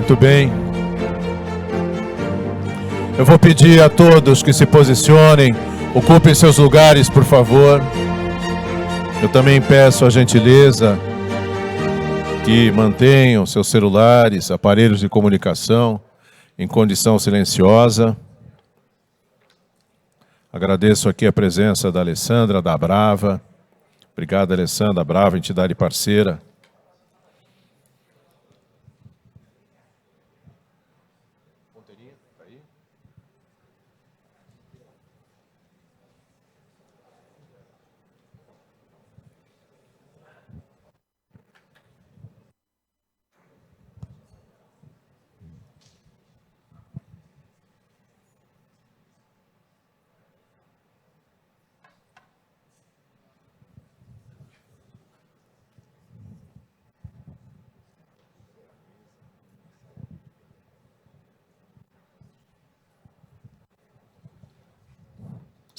Muito bem. Eu vou pedir a todos que se posicionem, ocupem seus lugares, por favor. Eu também peço a gentileza que mantenham seus celulares, aparelhos de comunicação em condição silenciosa. Agradeço aqui a presença da Alessandra, da Brava. Obrigado, Alessandra, Brava, entidade parceira.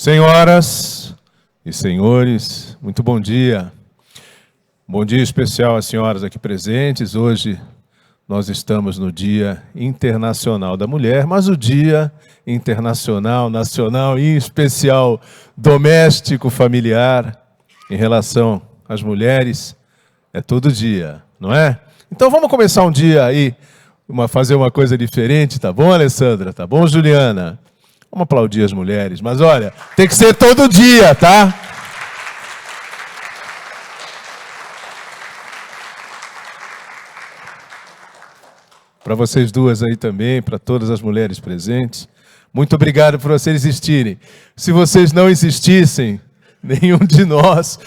Senhoras e senhores, muito bom dia. Bom dia especial às senhoras aqui presentes. Hoje nós estamos no Dia Internacional da Mulher, mas o Dia Internacional, Nacional e em especial doméstico, familiar, em relação às mulheres, é todo dia, não é? Então vamos começar um dia aí, fazer uma coisa diferente, tá bom, Alessandra? Tá bom, Juliana? Vamos aplaudir as mulheres, mas olha, tem que ser todo dia, tá? Para vocês duas aí também, para todas as mulheres presentes, muito obrigado por vocês existirem. Se vocês não existissem, nenhum de nós,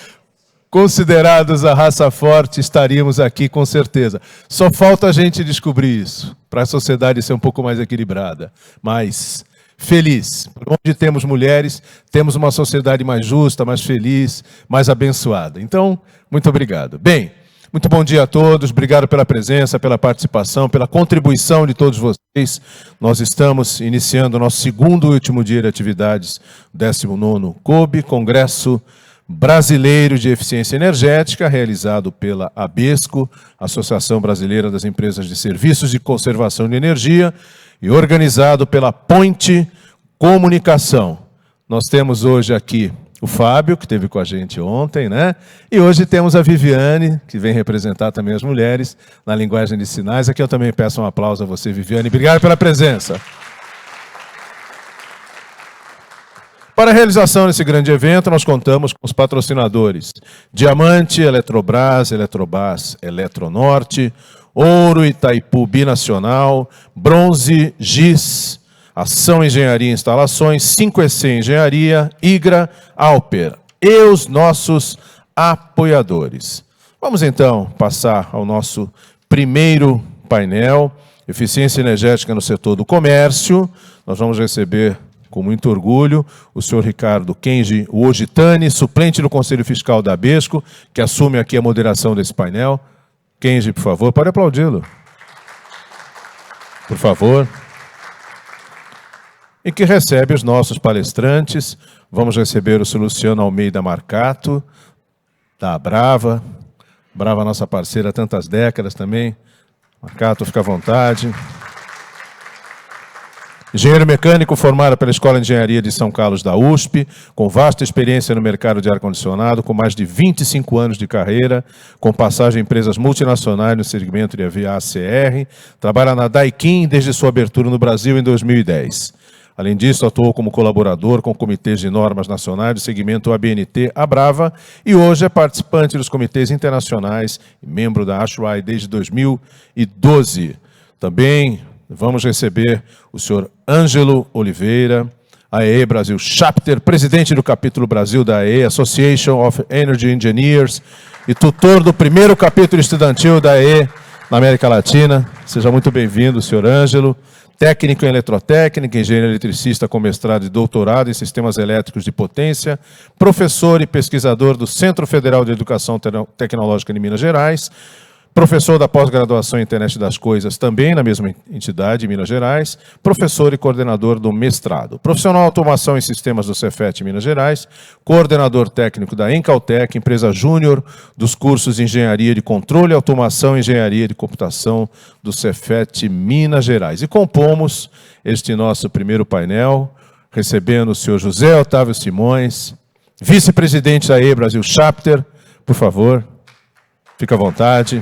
considerados a raça forte, estaríamos aqui com certeza. Só falta a gente descobrir isso, para a sociedade ser um pouco mais equilibrada, mas feliz. Onde temos mulheres, temos uma sociedade mais justa, mais feliz, mais abençoada. Então, muito obrigado. Bem, muito bom dia a todos. Obrigado pela presença, pela participação, pela contribuição de todos vocês. Nós estamos iniciando o nosso segundo e último dia de atividades do 19º COBE, Congresso Brasileiro de Eficiência Energética, realizado pela ABESCO, Associação Brasileira das Empresas de Serviços de Conservação de Energia, e organizado pela Ponte Comunicação. Nós temos hoje aqui o Fábio, que esteve com a gente ontem, né? E hoje temos a Viviane, que vem representar também as mulheres na linguagem de sinais. Aqui eu também peço um aplauso a você, Viviane. Obrigado pela presença. Para a realização desse grande evento, nós contamos com os patrocinadores Diamante, Eletrobras, Eletrobras, Eletronorte, Ouro, Itaipu Binacional, Bronze, GIS, Ação Engenharia e Instalações, 5EC Engenharia, IGRA, Alper e os nossos apoiadores. Vamos então passar ao nosso primeiro painel, Eficiência Energética no Setor do Comércio. Nós vamos receber com muito orgulho o senhor Ricardo Kenji Ojitani, suplente do Conselho Fiscal da ABESCO, que assume aqui a moderação desse painel. Kenji, por favor, pode aplaudi-lo. Por favor. E que recebe os nossos palestrantes. Vamos receber o senhor Luciano Almeida Marcato, da Brava. Brava, nossa parceira há tantas décadas também. Marcato, fica à vontade. Engenheiro mecânico formado pela Escola de Engenharia de São Carlos da USP, com vasta experiência no mercado de ar-condicionado, com mais de 25 anos de carreira, com passagem em empresas multinacionais no segmento de AVACR, trabalha na Daikin desde sua abertura no Brasil em 2010. Além disso, atuou como colaborador com comitês de normas nacionais do segmento ABNT Abrava e hoje é participante dos comitês internacionais e membro da ASHRAE desde 2012. Também vamos receber o senhor Ângelo Oliveira, AEE Brasil Chapter, presidente do capítulo Brasil da AEE, Association of Energy Engineers, e tutor do primeiro capítulo estudantil da AEE na América Latina. Seja muito bem-vindo, senhor Ângelo. Técnico em eletrotécnica, engenheiro eletricista com mestrado e doutorado em sistemas elétricos de potência, professor e pesquisador do Centro Federal de Educação Tecnológica de Minas Gerais, professor da pós-graduação em Internet das Coisas, também na mesma entidade, em Minas Gerais, professor e coordenador do mestrado. Profissional Automação em Sistemas do Cefet, Minas Gerais, coordenador técnico da Encaltec, empresa júnior dos cursos de Engenharia de Controle, Automação e Engenharia de Computação do Cefet, Minas Gerais. E compomos este nosso primeiro painel, recebendo o senhor José Otávio Simões, vice-presidente da E-Brasil Chapter, por favor, fica à vontade.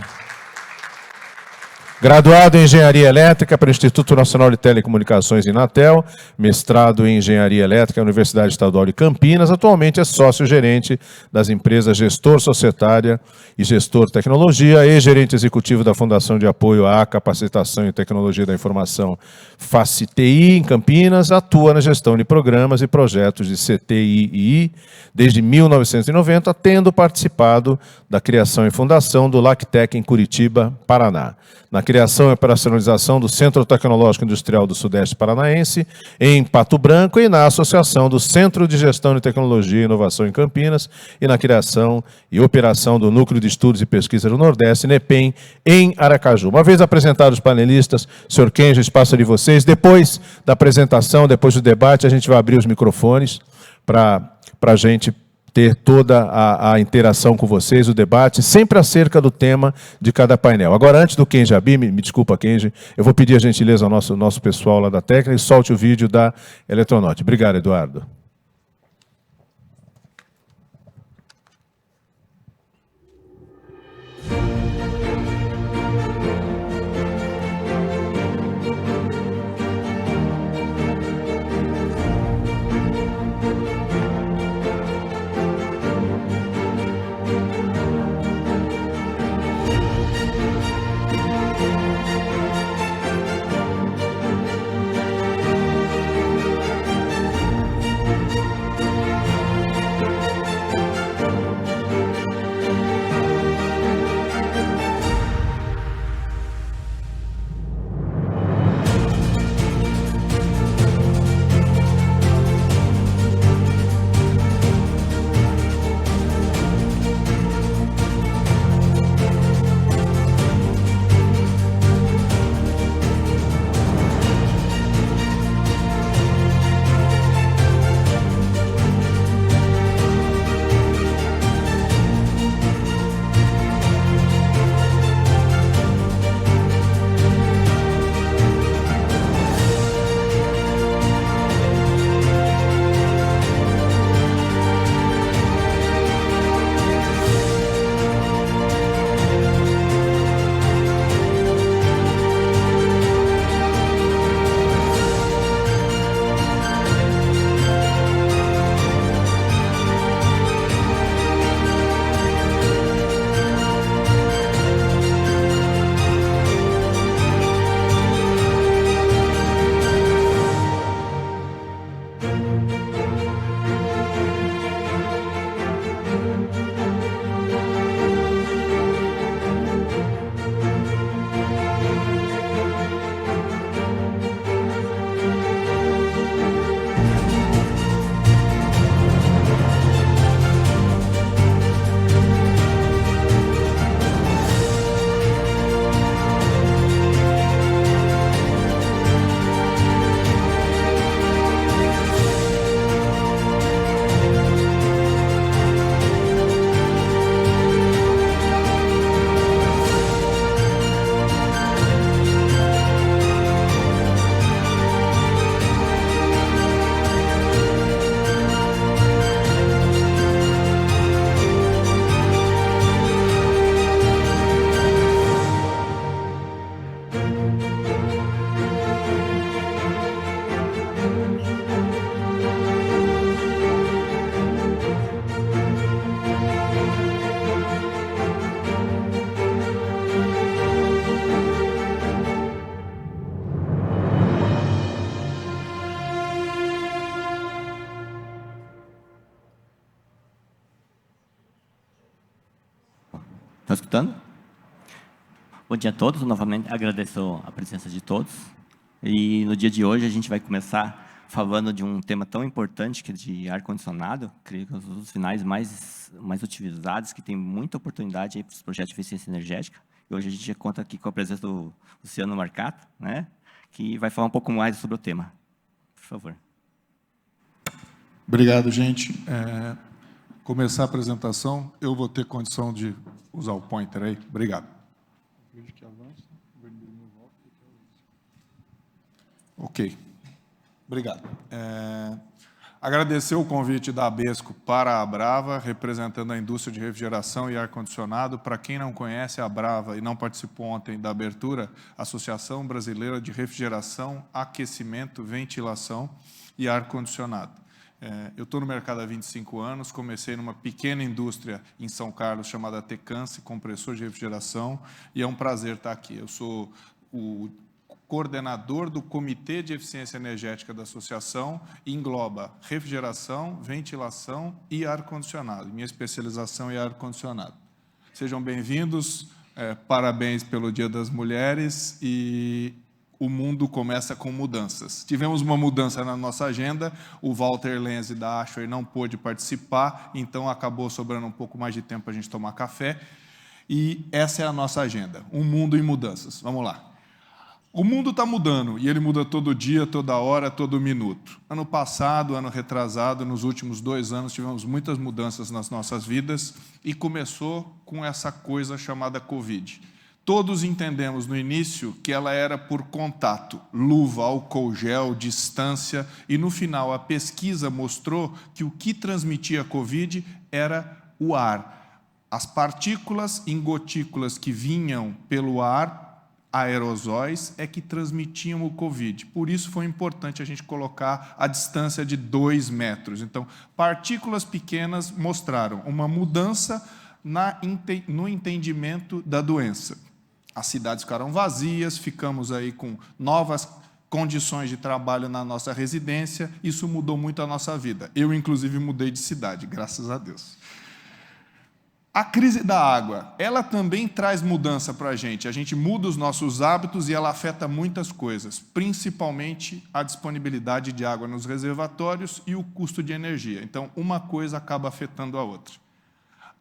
Graduado em Engenharia Elétrica pelo Instituto Nacional de Telecomunicações, Inatel, mestrado em Engenharia Elétrica na Universidade Estadual de Campinas, atualmente é sócio-gerente das empresas Gestor Societária e Gestor Tecnologia e gerente executivo da Fundação de Apoio à Capacitação e Tecnologia da Informação, FACTI, em Campinas, atua na gestão de programas e projetos de CTI desde 1990, tendo participado da criação e fundação do LACTEC em Curitiba, Paraná. Na criação e operacionalização do Centro Tecnológico Industrial do Sudeste Paranaense, em Pato Branco, e na associação do Centro de Gestão de Tecnologia e Inovação em Campinas, e na criação e operação do Núcleo de Estudos e Pesquisa do Nordeste, NEPEM, em Aracaju. Uma vez apresentados os panelistas, senhor Kenji, o espaço é de vocês. Depois da apresentação, depois do debate, a gente vai abrir os microfones para a gente ter toda a interação com vocês, o debate, sempre acerca do tema de cada painel. Agora, antes do Kenji abrir, me desculpa, Kenji, eu vou pedir a gentileza ao nosso pessoal lá da técnica e solte o vídeo da Eletronote. Obrigado, Eduardo. Estão escutando? Bom dia a todos. Novamente agradeço a presença de todos. E no dia de hoje a gente vai começar falando de um tema tão importante que é de ar-condicionado. Creio que é um dos finais mais utilizados, que tem muita oportunidade para os projetos de eficiência energética. E hoje a gente conta aqui com a presença do Luciano Marcato, né, que vai falar um pouco mais sobre o tema. Por favor. Obrigado, gente. Começar a apresentação, eu vou ter condição de usar o pointer aí. Obrigado. Ok. Obrigado. Agradecer o convite da Abesco para a Abrava, representando a indústria de refrigeração e ar-condicionado. Para quem não conhece a Abrava e não participou ontem da abertura, Associação Brasileira de Refrigeração, Aquecimento, Ventilação e Ar-Condicionado. Eu estou no mercado há 25 anos, comecei numa pequena indústria em São Carlos chamada Tecance, compressor de refrigeração, e é um prazer estar aqui. Eu sou o coordenador do Comitê de Eficiência Energética da Associação, e engloba refrigeração, ventilação e ar-condicionado. Minha especialização é ar-condicionado. Sejam bem-vindos, parabéns pelo Dia das Mulheres, e o mundo começa com mudanças. Tivemos uma mudança na nossa agenda, o Walter Lenzi da Ashway não pôde participar, então acabou sobrando um pouco mais de tempo para a gente tomar café, e essa é a nossa agenda, um mundo em mudanças. Vamos lá. O mundo está mudando, e ele muda todo dia, toda hora, todo minuto. Ano passado, ano retrasado, nos últimos 2 anos, tivemos muitas mudanças nas nossas vidas, e começou com essa coisa chamada Covid. Todos entendemos no início que ela era por contato, luva, álcool gel, distância, e no final a pesquisa mostrou que o que transmitia a Covid era o ar. As partículas em gotículas que vinham pelo ar, aerosóis, é que transmitiam o Covid. Por isso foi importante a gente colocar a distância de 2 metros. Então, partículas pequenas mostraram uma mudança no entendimento da doença. As cidades ficaram vazias, ficamos aí com novas condições de trabalho na nossa residência, isso mudou muito a nossa vida. Eu, inclusive, mudei de cidade, graças a Deus. A crise da água, ela também traz mudança para a gente muda os nossos hábitos e ela afeta muitas coisas, principalmente a disponibilidade de água nos reservatórios e o custo de energia. Então, uma coisa acaba afetando a outra.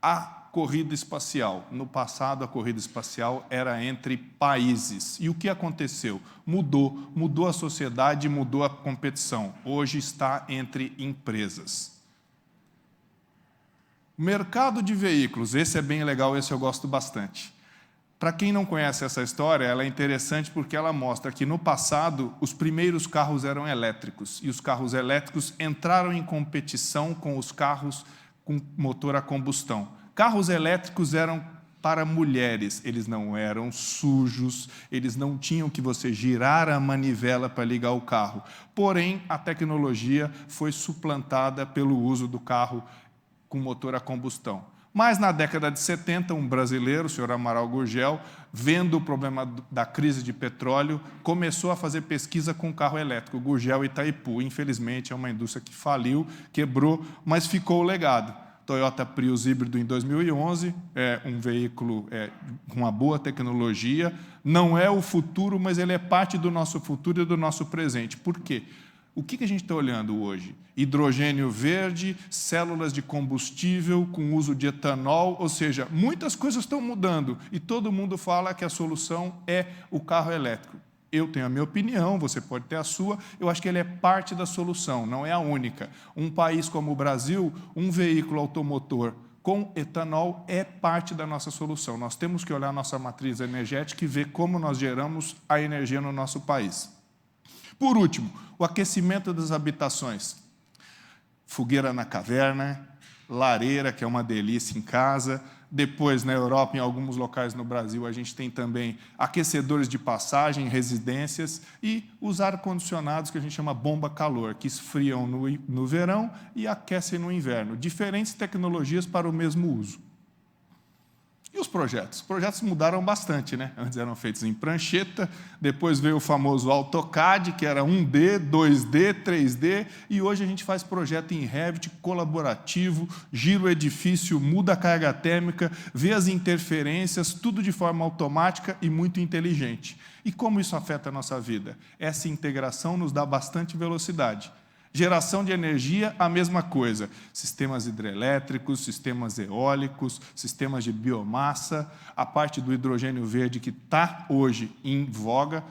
A corrida espacial. No passado, a corrida espacial era entre países. E o que aconteceu? Mudou a sociedade, mudou a competição. Hoje está entre empresas. Mercado de veículos. Esse é bem legal, esse eu gosto bastante. Para quem não conhece essa história, ela é interessante porque ela mostra que, no passado, os primeiros carros eram elétricos. E os carros elétricos entraram em competição com os carros com motor a combustão. Carros elétricos eram para mulheres, eles não eram sujos, eles não tinham que você girar a manivela para ligar o carro. Porém, a tecnologia foi suplantada pelo uso do carro com motor a combustão. Mas, na década de 70, um brasileiro, o senhor Amaral Gurgel, vendo o problema da crise de petróleo, começou a fazer pesquisa com carro elétrico, Gurgel Itaipu. Infelizmente, é uma indústria que faliu, quebrou, mas ficou o legado. Toyota Prius híbrido em 2011, é um veículo com uma boa tecnologia, não é o futuro, mas ele é parte do nosso futuro e do nosso presente. Por quê? O que a gente está olhando hoje? Hidrogênio verde, células de combustível com uso de etanol, ou seja, muitas coisas estão mudando e todo mundo fala que a solução é o carro elétrico. Eu tenho a minha opinião, você pode ter a sua, eu acho que ele é parte da solução, não é a única. Um país como o Brasil, um veículo automotor com etanol é parte da nossa solução. Nós temos que olhar a nossa matriz energética e ver como nós geramos a energia no nosso país. Por último, o aquecimento das habitações. Fogueira na caverna, lareira, que é uma delícia em casa. Depois, na Europa, em alguns locais no Brasil, a gente tem também aquecedores de passagem em residências e os ar-condicionados, que a gente chama bomba-calor, que esfriam no verão e aquecem no inverno. Diferentes tecnologias para o mesmo uso. E os projetos? Os projetos mudaram bastante, né? Antes eram feitos em prancheta, depois veio o famoso AutoCAD, que era 1D, 2D, 3D, e hoje a gente faz projeto em Revit, colaborativo, gira o edifício, muda a carga térmica, vê as interferências, tudo de forma automática e muito inteligente. E como isso afeta a nossa vida? Essa integração nos dá bastante velocidade. Geração de energia, a mesma coisa. Sistemas hidrelétricos, sistemas eólicos, sistemas de biomassa, a parte do hidrogênio verde que está hoje em voga,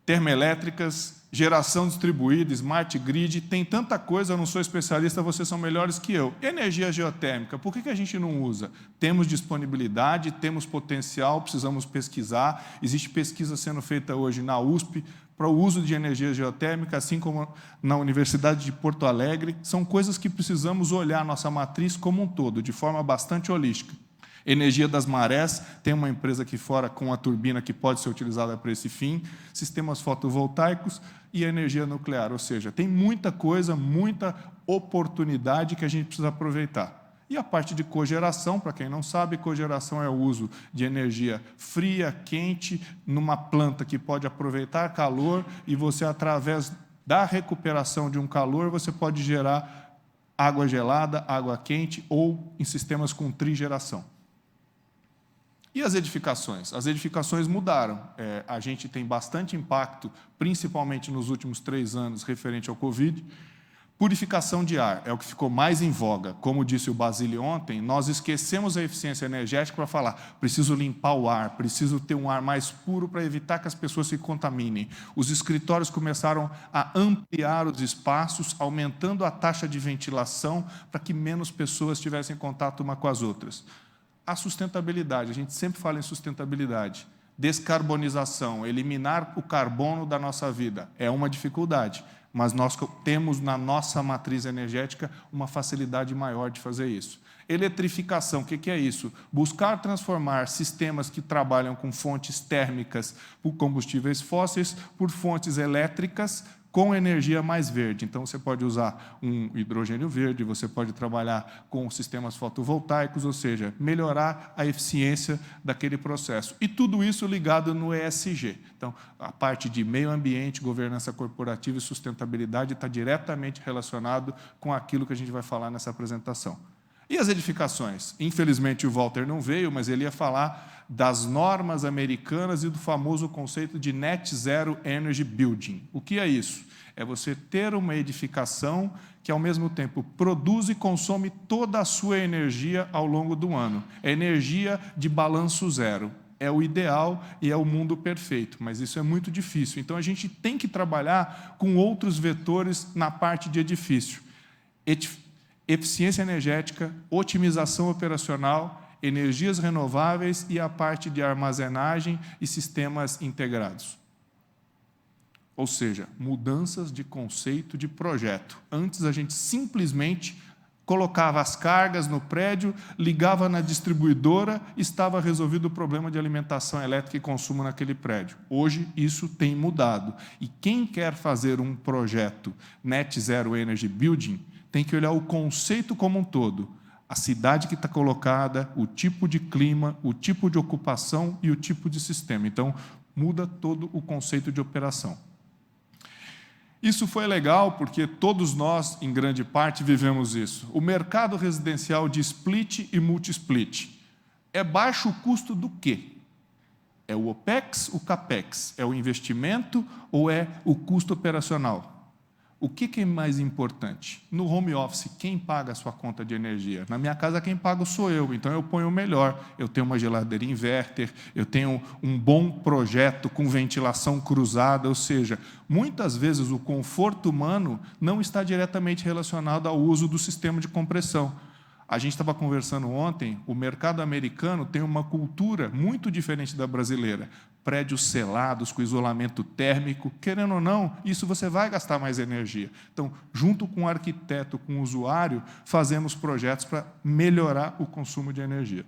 termoelétricas, geração distribuída, smart grid, tem tanta coisa, eu não sou especialista, vocês são melhores que eu. Energia geotérmica, por que a gente não usa? Temos disponibilidade, temos potencial, precisamos pesquisar, existe pesquisa sendo feita hoje na USP para o uso de energia geotérmica, assim como na Universidade de Porto Alegre, são coisas que precisamos olhar a nossa matriz como um todo, de forma bastante holística. Energia das marés, tem uma empresa aqui fora com a turbina que pode ser utilizada para esse fim, sistemas fotovoltaicos e energia nuclear, ou seja, tem muita coisa, muita oportunidade que a gente precisa aproveitar. E a parte de cogeração, para quem não sabe, cogeração é o uso de energia fria, quente, numa planta que pode aproveitar calor e você, através da recuperação de um calor, você pode gerar água gelada, água quente ou em sistemas com trigeração. E as edificações? As edificações mudaram. A gente tem bastante impacto, principalmente nos últimos 3 anos, referente ao Covid. Purificação de ar é o que ficou mais em voga. Como disse o Basile ontem, nós esquecemos a eficiência energética para falar, preciso limpar o ar, preciso ter um ar mais puro para evitar que as pessoas se contaminem. Os escritórios começaram a ampliar os espaços, aumentando a taxa de ventilação para que menos pessoas tivessem contato uma com as outras. A sustentabilidade, a gente sempre fala em sustentabilidade. Descarbonização, eliminar o carbono da nossa vida é uma dificuldade, mas nós temos na nossa matriz energética uma facilidade maior de fazer isso. Eletrificação, o que é isso? Buscar transformar sistemas que trabalham com fontes térmicas por combustíveis fósseis por fontes elétricas com energia mais verde. Então, você pode usar um hidrogênio verde, você pode trabalhar com sistemas fotovoltaicos, ou seja, melhorar a eficiência daquele processo. E tudo isso ligado no ESG. Então, a parte de meio ambiente, governança corporativa e sustentabilidade está diretamente relacionado com aquilo que a gente vai falar nessa apresentação. E as edificações? Infelizmente, o Walter não veio, mas ele ia falar das normas americanas e do famoso conceito de Net Zero Energy Building. O que é isso? É você ter uma edificação que, ao mesmo tempo, produz e consome toda a sua energia ao longo do ano. É energia de balanço zero. É o ideal e é o mundo perfeito, mas isso é muito difícil. Então, a gente tem que trabalhar com outros vetores na parte de edifício. Eficiência energética, otimização operacional, energias renováveis e a parte de armazenagem e sistemas integrados. Ou seja, mudanças de conceito de projeto. Antes, a gente simplesmente colocava as cargas no prédio, ligava na distribuidora, estava resolvido o problema de alimentação elétrica e consumo naquele prédio. Hoje, isso tem mudado. E quem quer fazer um projeto Net Zero Energy Building tem que olhar o conceito como um todo. A cidade que está colocada, o tipo de clima, o tipo de ocupação e o tipo de sistema. Então, muda todo o conceito de operação. Isso foi legal porque todos nós, em grande parte, vivemos isso. O mercado residencial de split e multi-split. É baixo o custo do quê? É o OPEX, o CAPEX? É o investimento ou é o custo operacional? O que é mais importante? No home office, quem paga a sua conta de energia? Na minha casa, quem paga sou eu, então eu ponho o melhor. Eu tenho uma geladeira inverter, eu tenho um bom projeto com ventilação cruzada, ou seja, muitas vezes o conforto humano não está diretamente relacionado ao uso do sistema de compressão. A gente estava conversando ontem, o mercado americano tem uma cultura muito diferente da brasileira. Prédios selados, com isolamento térmico, querendo ou não, isso você vai gastar mais energia. Então, junto com o arquiteto, com o usuário, fazemos projetos para melhorar o consumo de energia.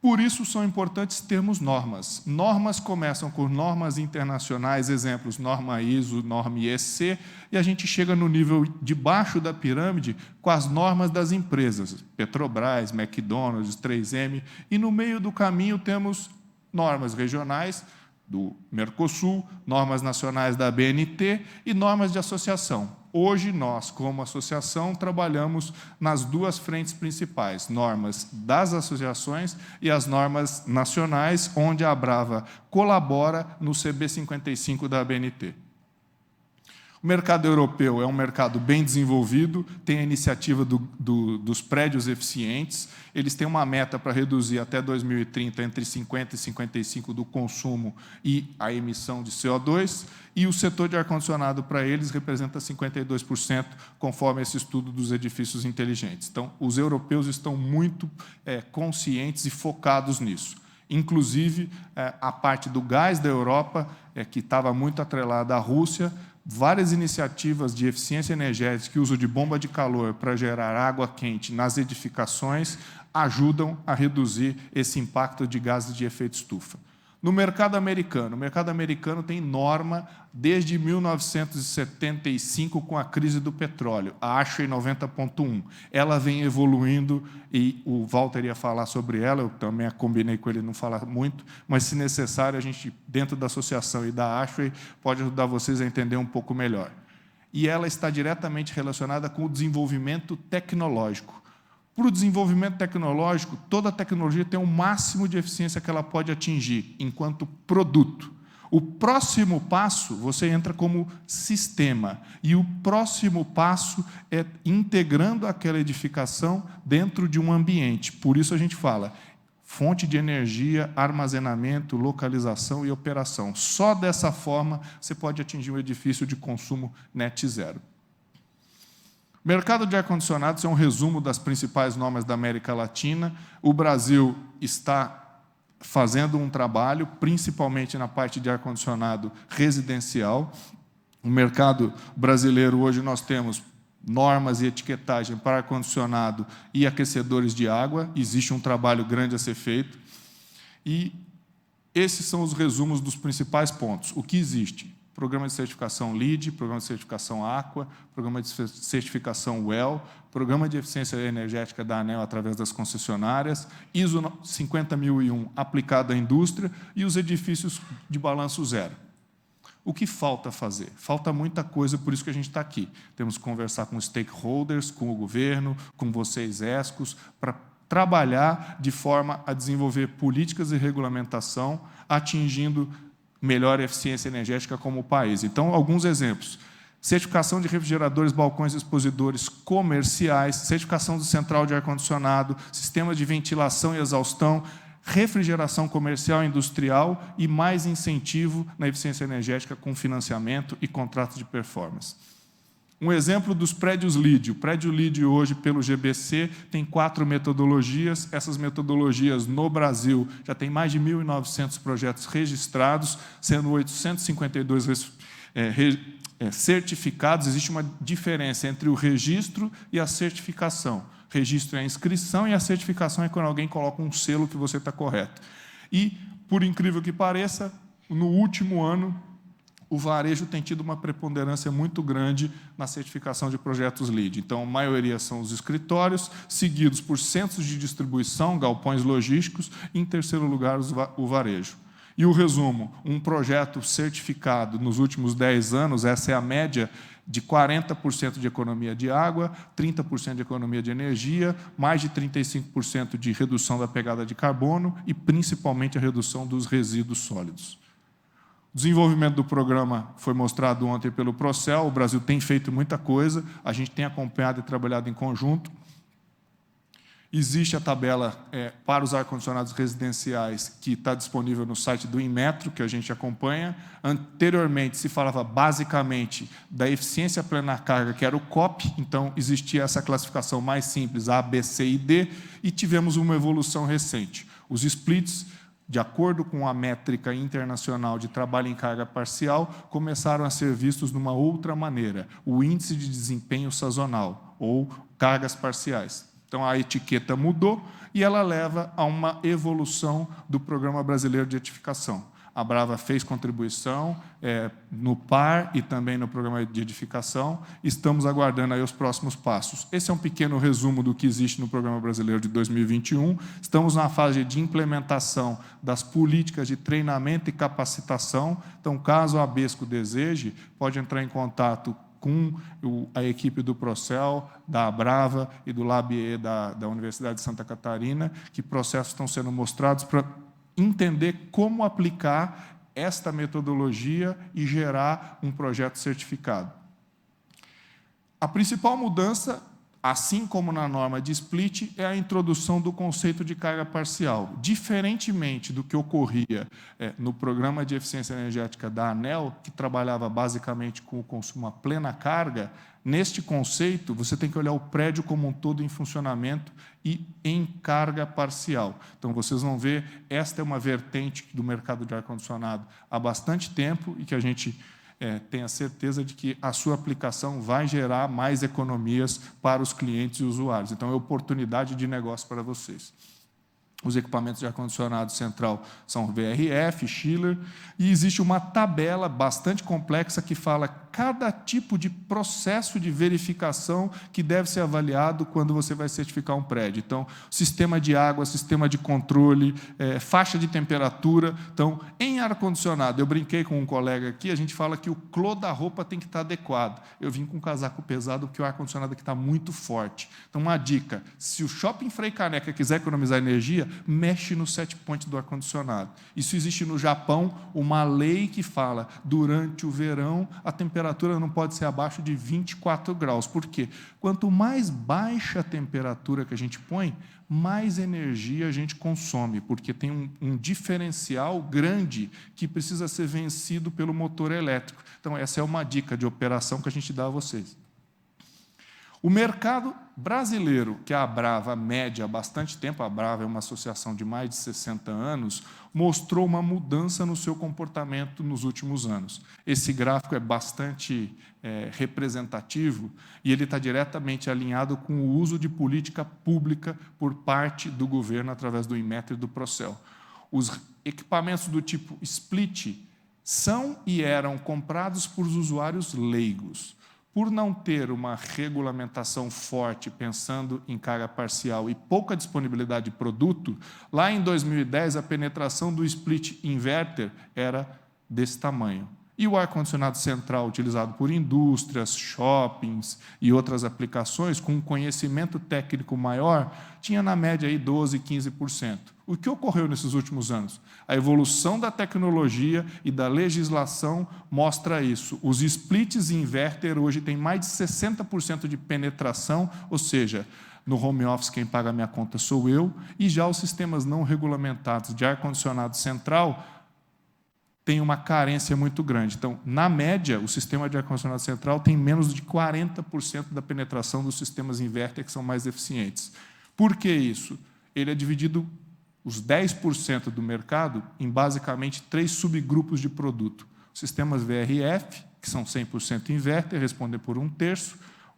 Por isso, são importantes termos normas. Normas começam com normas internacionais, exemplos, norma ISO, norma IEC, e a gente chega no nível de baixo da pirâmide com as normas das empresas, Petrobras, McDonald's, 3M, e no meio do caminho temos normas regionais do Mercosul, normas nacionais da ABNT e normas de associação. Hoje, nós, como associação, trabalhamos nas duas frentes principais, normas das associações e as normas nacionais, onde a Abrava colabora no CB55 da ABNT. O mercado europeu é um mercado bem desenvolvido, tem a iniciativa dos prédios eficientes, eles têm uma meta para reduzir até 2030 entre 50% e 55% do consumo e a emissão de CO2, e o setor de ar-condicionado para eles representa 52%, conforme esse estudo dos edifícios inteligentes. Então, os europeus estão muito conscientes e focados nisso. Inclusive, a parte do gás da Europa, que estava muito atrelada à Rússia, várias iniciativas de eficiência energética e uso de bomba de calor para gerar água quente nas edificações ajudam a reduzir esse impacto de gases de efeito estufa. No mercado americano tem norma desde 1975 com a crise do petróleo, a ASHRAE 90.1. Ela vem evoluindo e o Walter ia falar sobre ela, eu também combinei com ele não falar muito, mas, se necessário, a gente, dentro da associação e da ASHRAE, pode ajudar vocês a entender um pouco melhor. E ela está diretamente relacionada com o desenvolvimento tecnológico. Para o desenvolvimento tecnológico, toda tecnologia tem um máximo de eficiência que ela pode atingir enquanto produto. O próximo passo, você entra como sistema, e o próximo passo é integrando aquela edificação dentro de um ambiente. Por isso a gente fala fonte de energia, armazenamento, localização e operação. Só dessa forma você pode atingir um edifício de consumo net zero. O mercado de ar-condicionados é um resumo das principais normas da América Latina. O Brasil está fazendo um trabalho, principalmente na parte de ar-condicionado residencial. O mercado brasileiro, hoje, nós temos normas e etiquetagem para ar-condicionado e aquecedores de água. Existe um trabalho grande a ser feito. E esses são os resumos dos principais pontos. O que existe? Programa de certificação LEED, programa de certificação Aqua, programa de certificação WELL, programa de eficiência energética da ANEEL através das concessionárias, ISO 50001 aplicado à indústria e os edifícios de balanço zero. O que falta fazer? Falta muita coisa, por isso que a gente está aqui. Temos que conversar com os stakeholders, com o governo, com vocês, ESCOs, para trabalhar de forma a desenvolver políticas e regulamentação, atingindo melhor eficiência energética como país. Então, alguns exemplos. Certificação de refrigeradores, balcões e exposidores comerciais, certificação do central de ar-condicionado, sistemas de ventilação e exaustão, refrigeração comercial e industrial e mais incentivo na eficiência energética com financiamento e contratos de performance. Um exemplo dos prédios LEED. O prédio LEED hoje, pelo GBC, tem 4 metodologias. Essas metodologias, no Brasil, já tem mais de 1.900 projetos registrados, sendo 852 certificados. Existe uma diferença entre o registro e a certificação. Registro é a inscrição e a certificação é quando alguém coloca um selo que você está correto. E, por incrível que pareça, no último ano, o varejo tem tido uma preponderância muito grande na certificação de projetos LEED. Então, a maioria são os escritórios, seguidos por centros de distribuição, galpões logísticos, e, em terceiro lugar, o varejo. E o resumo, um projeto certificado nos últimos 10 anos, essa é a média, de 40% de economia de água, 30% de economia de energia, mais de 35% de redução da pegada de carbono e, principalmente, a redução dos resíduos sólidos. O desenvolvimento do programa foi mostrado ontem pelo Procel. O Brasil tem feito muita coisa, a gente tem acompanhado e trabalhado em conjunto. Existe a tabela para os ar-condicionados residenciais, que está disponível no site do Inmetro, que a gente acompanha. Anteriormente, se falava basicamente da eficiência plena carga, que era o COP, então existia essa classificação mais simples, A, B, C e D, e tivemos uma evolução recente. Os splits, de acordo com a métrica internacional de trabalho em carga parcial, começaram a ser vistos de uma outra maneira, o índice de desempenho sazonal, ou cargas parciais. Então, a etiqueta mudou e ela leva a uma evolução do Programa Brasileiro de Edificação. A Brava fez contribuição no PAR e também no Programa de Edificação. Estamos aguardando aí os próximos passos. Esse é um pequeno resumo do que existe no Programa Brasileiro de 2021. Estamos na fase de implementação das políticas de treinamento e capacitação. Então, caso a ABESCO deseje, pode entrar em contato com a equipe do Procel, da Abrava e do LabE da Universidade de Santa Catarina, que processos estão sendo mostrados para entender como aplicar esta metodologia e gerar um projeto certificado. A principal mudança, assim como na norma de split, é a introdução do conceito de carga parcial. Diferentemente do que ocorria no programa de eficiência energética da ANEEL, que trabalhava basicamente com o consumo a plena carga, neste conceito, você tem que olhar o prédio como um todo em funcionamento e em carga parcial. Então, vocês vão ver, esta é uma vertente do mercado de ar-condicionado há bastante tempo e que a gente tem a certeza de que a sua aplicação vai gerar mais economias para os clientes e usuários. Então, é oportunidade de negócio para vocês. Os equipamentos de ar-condicionado central são VRF, Chiller, e existe uma tabela bastante complexa que fala cada tipo de processo de verificação que deve ser avaliado quando você vai certificar um prédio. Então, sistema de água, sistema de controle, faixa de temperatura. Então, em ar-condicionado, eu brinquei com um colega aqui, a gente fala que o clô da roupa tem que estar adequado. Eu vim com um casaco pesado porque o ar-condicionado aqui está muito forte. Então, uma dica, se o Shopping Frei Caneca quiser economizar energia, mexe no set point do ar-condicionado. Isso existe no Japão, uma lei que fala, durante o verão, a temperatura não pode ser abaixo de 24 graus. Por quê? Quanto mais baixa a temperatura que a gente põe, mais energia a gente consome, porque tem um diferencial grande que precisa ser vencido pelo motor elétrico. Então, essa é uma dica de operação que a gente dá a vocês. O mercado brasileiro, que a Abrava mede há bastante tempo, a Abrava é uma associação de mais de 60 anos, mostrou uma mudança no seu comportamento nos últimos anos. Esse gráfico é bastante representativo e ele está diretamente alinhado com o uso de política pública por parte do governo através do Inmetro e do Procel. Os equipamentos do tipo split são e eram comprados por usuários leigos. Por não ter uma regulamentação forte, pensando em carga parcial e pouca disponibilidade de produto, lá em 2010 a penetração do split inverter era desse tamanho. E o ar-condicionado central, utilizado por indústrias, shoppings e outras aplicações, com um conhecimento técnico maior, tinha na média aí 12%, 15%. O que ocorreu nesses últimos anos? A evolução da tecnologia e da legislação mostra isso. Os splits inverter hoje têm mais de 60% de penetração, ou seja, no home office quem paga a minha conta sou eu, e já os sistemas não regulamentados de ar-condicionado central tem uma carência muito grande. Então, na média, o sistema de ar-condicionado central tem menos de 40% da penetração dos sistemas inverter, que são mais eficientes. Por que isso? Ele é dividido, os 10% do mercado, em basicamente 3 subgrupos de produto. Os sistemas VRF, que são 100% inverter, respondem por 1/3.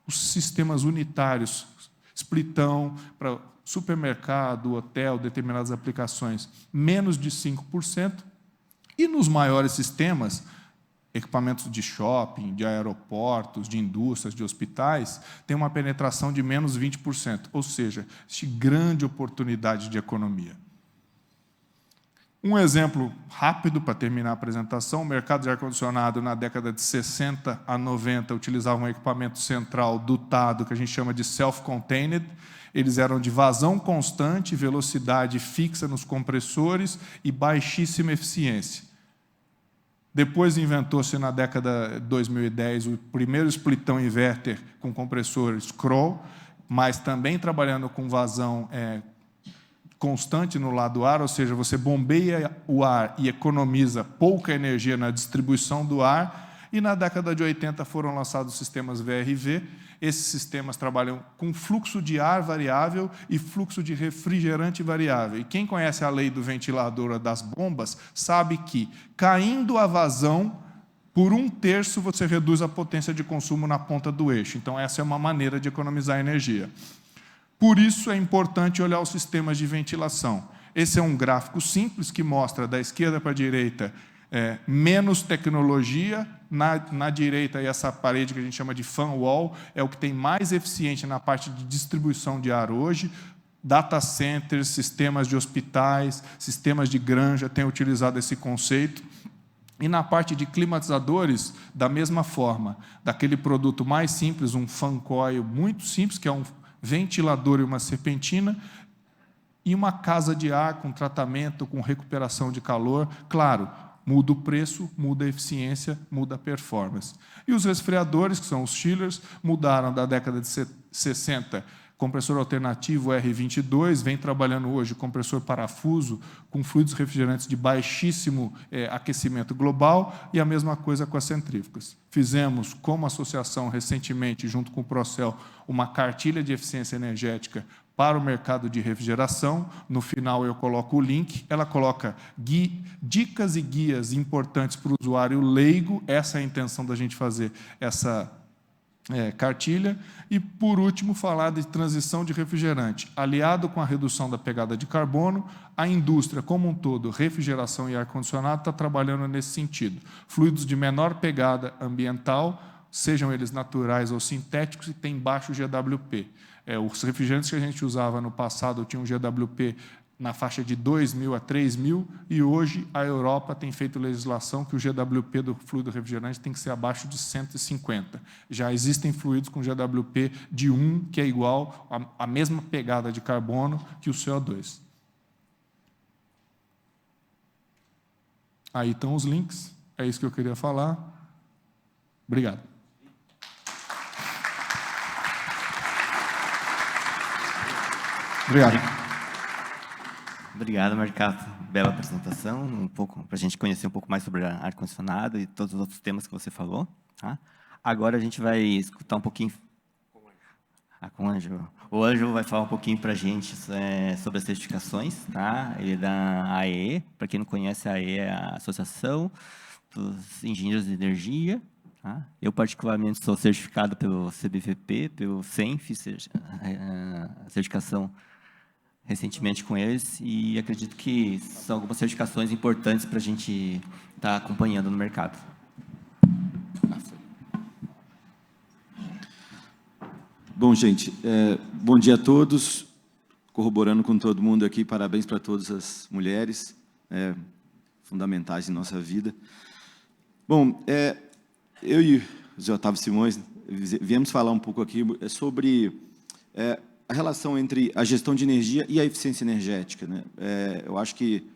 Os sistemas unitários, splitão, para supermercado, hotel, determinadas aplicações, menos de 5%. E nos maiores sistemas, equipamentos de shopping, de aeroportos, de indústrias, de hospitais, tem uma penetração de menos 20%, ou seja, existe grande oportunidade de economia. Um exemplo rápido para terminar a apresentação, o mercado de ar-condicionado na década de 60 a 90 utilizava um equipamento central dotado, que a gente chama de self-contained. Eles eram de vazão constante, velocidade fixa nos compressores e baixíssima eficiência. Depois inventou-se, na década de 2010, o primeiro splitão inverter com compressores Kroll, mas também trabalhando com vazão constante no lado do ar, ou seja, você bombeia o ar e economiza pouca energia na distribuição do ar. E na década de 80 foram lançados os sistemas VRV. Esses sistemas trabalham com fluxo de ar variável e fluxo de refrigerante variável. E quem conhece a lei do ventilador das bombas sabe que, caindo a vazão, por 1/3 você reduz a potência de consumo na ponta do eixo. Então, essa é uma maneira de economizar energia. Por isso, é importante olhar os sistemas de ventilação. Esse é um gráfico simples que mostra, da esquerda para a direita, menos tecnologia. Na direita, essa parede que a gente chama de fan wall, é o que tem mais eficiente na parte de distribuição de ar hoje. Data centers, sistemas de hospitais, sistemas de granja têm utilizado esse conceito. E na parte de climatizadores, da mesma forma, daquele produto mais simples, um fan coil muito simples, que é um ventilador e uma serpentina, e uma casa de ar com tratamento, com recuperação de calor. Claro, Muda o preço, muda a eficiência, muda a performance. E os resfriadores, que são os chillers, mudaram da década de 60, compressor alternativo R22, vem trabalhando hoje compressor parafuso com fluidos refrigerantes de baixíssimo aquecimento global, e a mesma coisa com as centrífugas. Fizemos, como associação, recentemente, junto com o Procel, uma cartilha de eficiência energética para o mercado de refrigeração. No final eu coloco o link, ela coloca dicas e guias importantes para o usuário leigo, essa é a intenção da gente fazer essa cartilha. E, por último, falar de transição de refrigerante. Aliado com a redução da pegada de carbono, a indústria como um todo, refrigeração e ar-condicionado, está trabalhando nesse sentido. Fluidos de menor pegada ambiental, sejam eles naturais ou sintéticos, e tem baixo GWP. Os refrigerantes que a gente usava no passado tinham um GWP na faixa de 2.000 a 3.000, e hoje a Europa tem feito legislação que o GWP do fluido refrigerante tem que ser abaixo de 150. Já existem fluidos com GWP de 1, que é igual à mesma pegada de carbono que o CO2. Aí estão os links, é isso que eu queria falar. Obrigado. Obrigado. Obrigado, Marcato. Bela apresentação, um pouco para a gente conhecer um pouco mais sobre ar-condicionado e todos os outros temas que você falou. Tá? Agora a gente vai escutar um pouquinho com o Ângelo. O Ângelo vai falar um pouquinho para a gente sobre as certificações. Tá? Ele é da AEE. Para quem não conhece, a AEE é a Associação dos Engenheiros de Energia. Tá? Eu, particularmente, sou certificado pelo CBVP, pelo CEM, fiz a certificação recentemente com eles, e acredito que são algumas certificações importantes para a gente estar acompanhando no mercado. Bom, gente, bom dia a todos. Corroborando com todo mundo aqui, parabéns para todas as mulheres, fundamentais em nossa vida. Bom, eu e o Zé Otávio Simões viemos falar um pouco aqui sobre a relação entre a gestão de energia e a eficiência energética, né? Eu acho que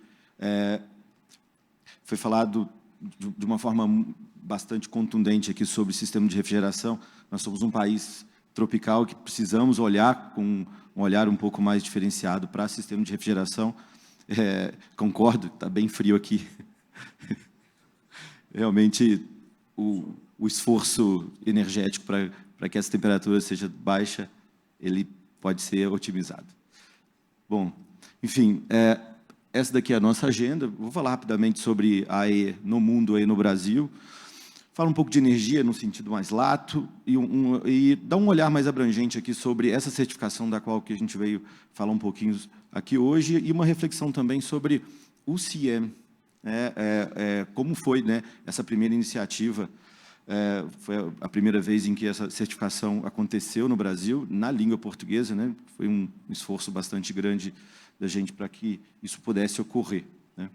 foi falado de uma forma bastante contundente aqui sobre o sistema de refrigeração. Nós somos um país tropical que precisamos olhar com um olhar um pouco mais diferenciado para o sistema de refrigeração. Concordo, está bem frio aqui. Realmente, o esforço energético para que essa temperatura seja baixa, ele pode ser otimizado. Bom, enfim, essa daqui é a nossa agenda. Vou falar rapidamente sobre a AEE no mundo e no Brasil. Fala um pouco de energia no sentido mais lato e dar um olhar mais abrangente aqui sobre essa certificação da qual que a gente veio falar um pouquinho aqui hoje, e uma reflexão também sobre o CIEM, como foi, né, essa primeira iniciativa. Foi a primeira vez em que essa certificação aconteceu no Brasil, na língua portuguesa, né? Foi um esforço bastante grande da gente para que isso pudesse ocorrer, né?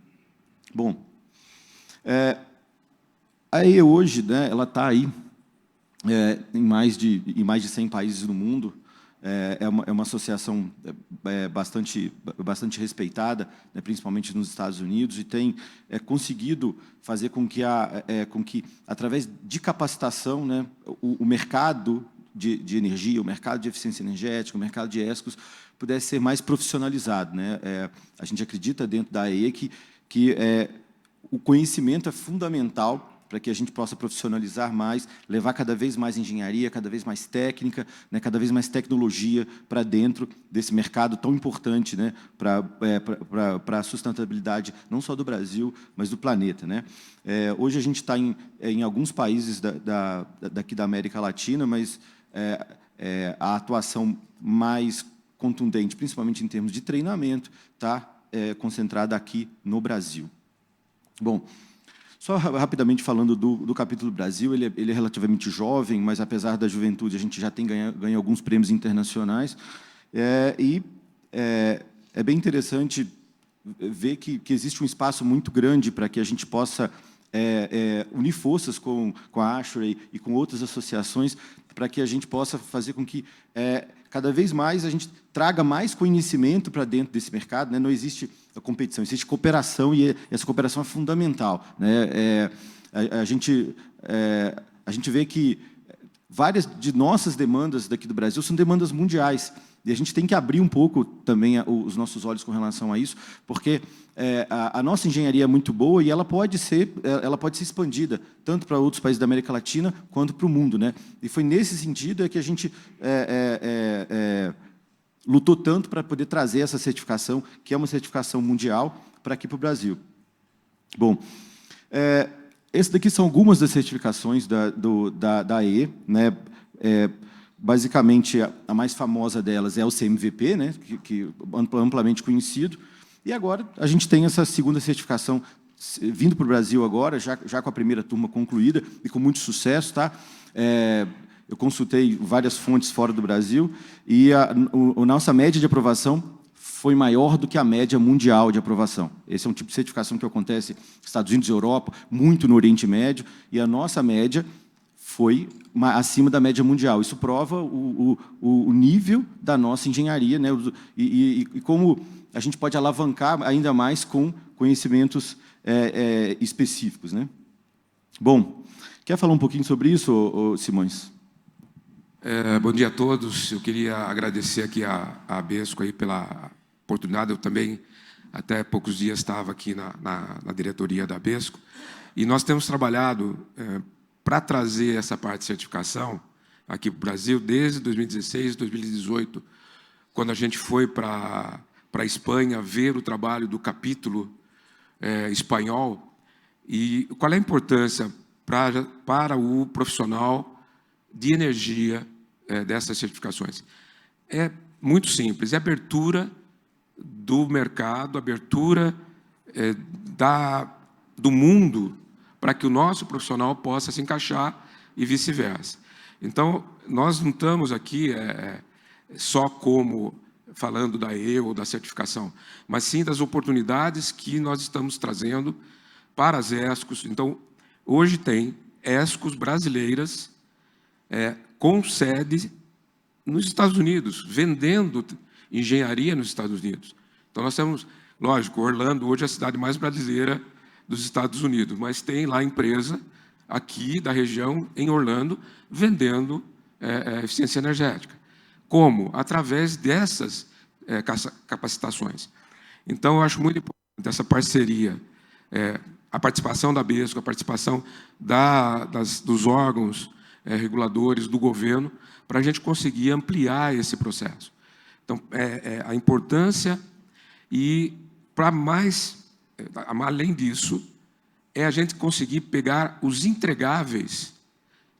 Bom, a AEE hoje, né, ela está aí em mais de 100 países no mundo. É uma associação bastante respeitada, né, principalmente nos Estados Unidos, e tem conseguido fazer com que, através de capacitação, né, o mercado de energia, o mercado de eficiência energética, o mercado de ESCOs, pudesse ser mais profissionalizado, né? A gente acredita dentro da AEE que o conhecimento é fundamental para que a gente possa profissionalizar mais, levar cada vez mais engenharia, cada vez mais técnica, né, cada vez mais tecnologia para dentro desse mercado tão importante, né, para a sustentabilidade não só do Brasil, mas do planeta, né? Hoje a gente está em alguns países daqui da América Latina, mas a atuação mais contundente, principalmente em termos de treinamento, está concentrada aqui no Brasil. Bom, só rapidamente falando do capítulo Brasil, ele é relativamente jovem, mas, apesar da juventude, a gente já tem ganho alguns prêmios internacionais. É bem interessante ver que existe um espaço muito grande para que a gente possa unir forças com a ASHRAE e com outras associações, para que a gente possa fazer com que cada vez mais a gente traga mais conhecimento para dentro desse mercado, né? Não existe a competição, existe cooperação, e essa cooperação é fundamental, né? A gente vê que várias de nossas demandas daqui do Brasil são demandas mundiais, e a gente tem que abrir um pouco também os nossos olhos com relação a isso, porque a nossa engenharia é muito boa e ela pode ser expandida tanto para outros países da América Latina quanto para o mundo, né? E foi nesse sentido que a gente lutou tanto para poder trazer essa certificação, que é uma certificação mundial, para aqui para o Brasil. Bom, essas daqui são algumas das certificações da AE, né? Basicamente, a mais famosa delas é o CMVP, né? que amplamente conhecido. E agora a gente tem essa segunda certificação vindo para o Brasil agora, já com a primeira turma concluída e com muito sucesso, tá? Eu consultei várias fontes fora do Brasil e a nossa média de aprovação foi maior do que a média mundial de aprovação. Esse é um tipo de certificação que acontece nos Estados Unidos e Europa, muito no Oriente Médio, e a nossa média foi acima da média mundial. Isso prova o nível da nossa engenharia, né? E como a gente pode alavancar ainda mais com conhecimentos específicos, né? Bom, quer falar um pouquinho sobre isso, Simões? Bom dia a todos. Eu queria agradecer aqui a ABESCO aí pela oportunidade. Eu também, até poucos dias, estava aqui na diretoria da ABESCO. E nós temos trabalhado para trazer essa parte de certificação aqui para o Brasil desde 2016, 2018, quando a gente foi para a Espanha ver o trabalho do capítulo espanhol. E qual é a importância para o profissional de energia dessas certificações? É muito simples, é abertura do mercado, abertura do mundo para que o nosso profissional possa se encaixar e vice-versa. Então, nós não estamos aqui só como falando da AE ou da certificação, mas sim das oportunidades que nós estamos trazendo para as ESCOs. Então, hoje tem ESCOs brasileiras com sede nos Estados Unidos, vendendo engenharia nos Estados Unidos. Então, nós temos, lógico, Orlando hoje é a cidade mais brasileira dos Estados Unidos, mas tem lá empresa aqui da região, em Orlando, vendendo eficiência energética. Como? Através dessas capacitações. Então, eu acho muito importante essa parceria, a participação da ABESCO, a participação dos órgãos reguladores do governo, para a gente conseguir ampliar esse processo. Então, a importância e, para mais, além disso, é a gente conseguir pegar os entregáveis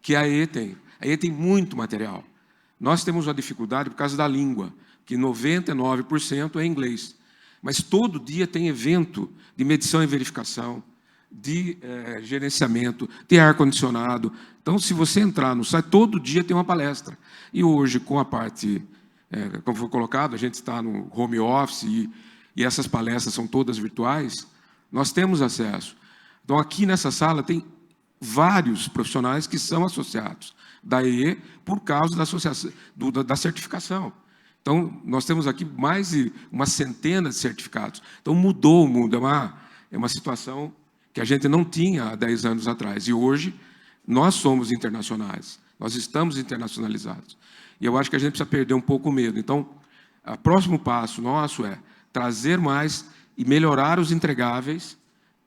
que a AE tem. A AE tem muito material. Nós temos uma dificuldade por causa da língua, que 99% é inglês. Mas todo dia tem evento de medição e verificação, de gerenciamento, de ar-condicionado. Então, se você entrar no site, todo dia tem uma palestra. E hoje, com a parte, como foi colocado, a gente está no home office e essas palestras são todas virtuais, nós temos acesso. Então, aqui nessa sala tem vários profissionais que são associados da AE por causa da associação, da certificação. Então, nós temos aqui mais de uma centena de certificados. Então, mudou o mundo. É uma situação que a gente não tinha há 10 anos atrás. E hoje, nós somos internacionais. Nós estamos internacionalizados. E eu acho que a gente precisa perder um pouco o medo. Então, o próximo passo nosso é trazer mais e melhorar os entregáveis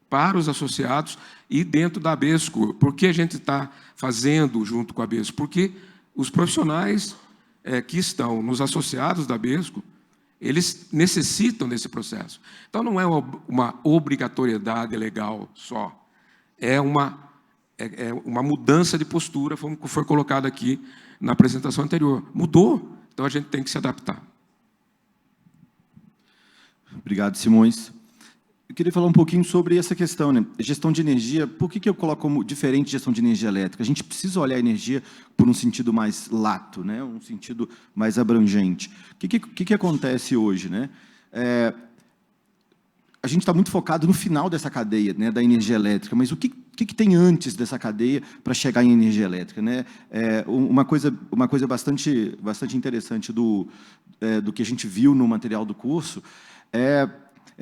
para os associados e dentro da ABESCO. Por que a gente está fazendo junto com a ABESCO? Porque os profissionais que estão nos associados da ABESCO, eles necessitam desse processo. Então, não é uma obrigatoriedade legal só, é uma mudança de postura, como foi colocado aqui na apresentação anterior. Mudou, então a gente tem que se adaptar. Obrigado, Simões. Eu queria falar um pouquinho sobre essa questão, né? Gestão de energia. Por que eu coloco como diferente gestão de energia elétrica? A gente precisa olhar a energia por um sentido mais lato, né? Um sentido mais abrangente. O que acontece hoje, né? A gente está muito focado no final dessa cadeia, né, da energia elétrica, mas o que que tem antes dessa cadeia para chegar em energia elétrica, né? Uma coisa bastante interessante do que a gente viu no material do curso é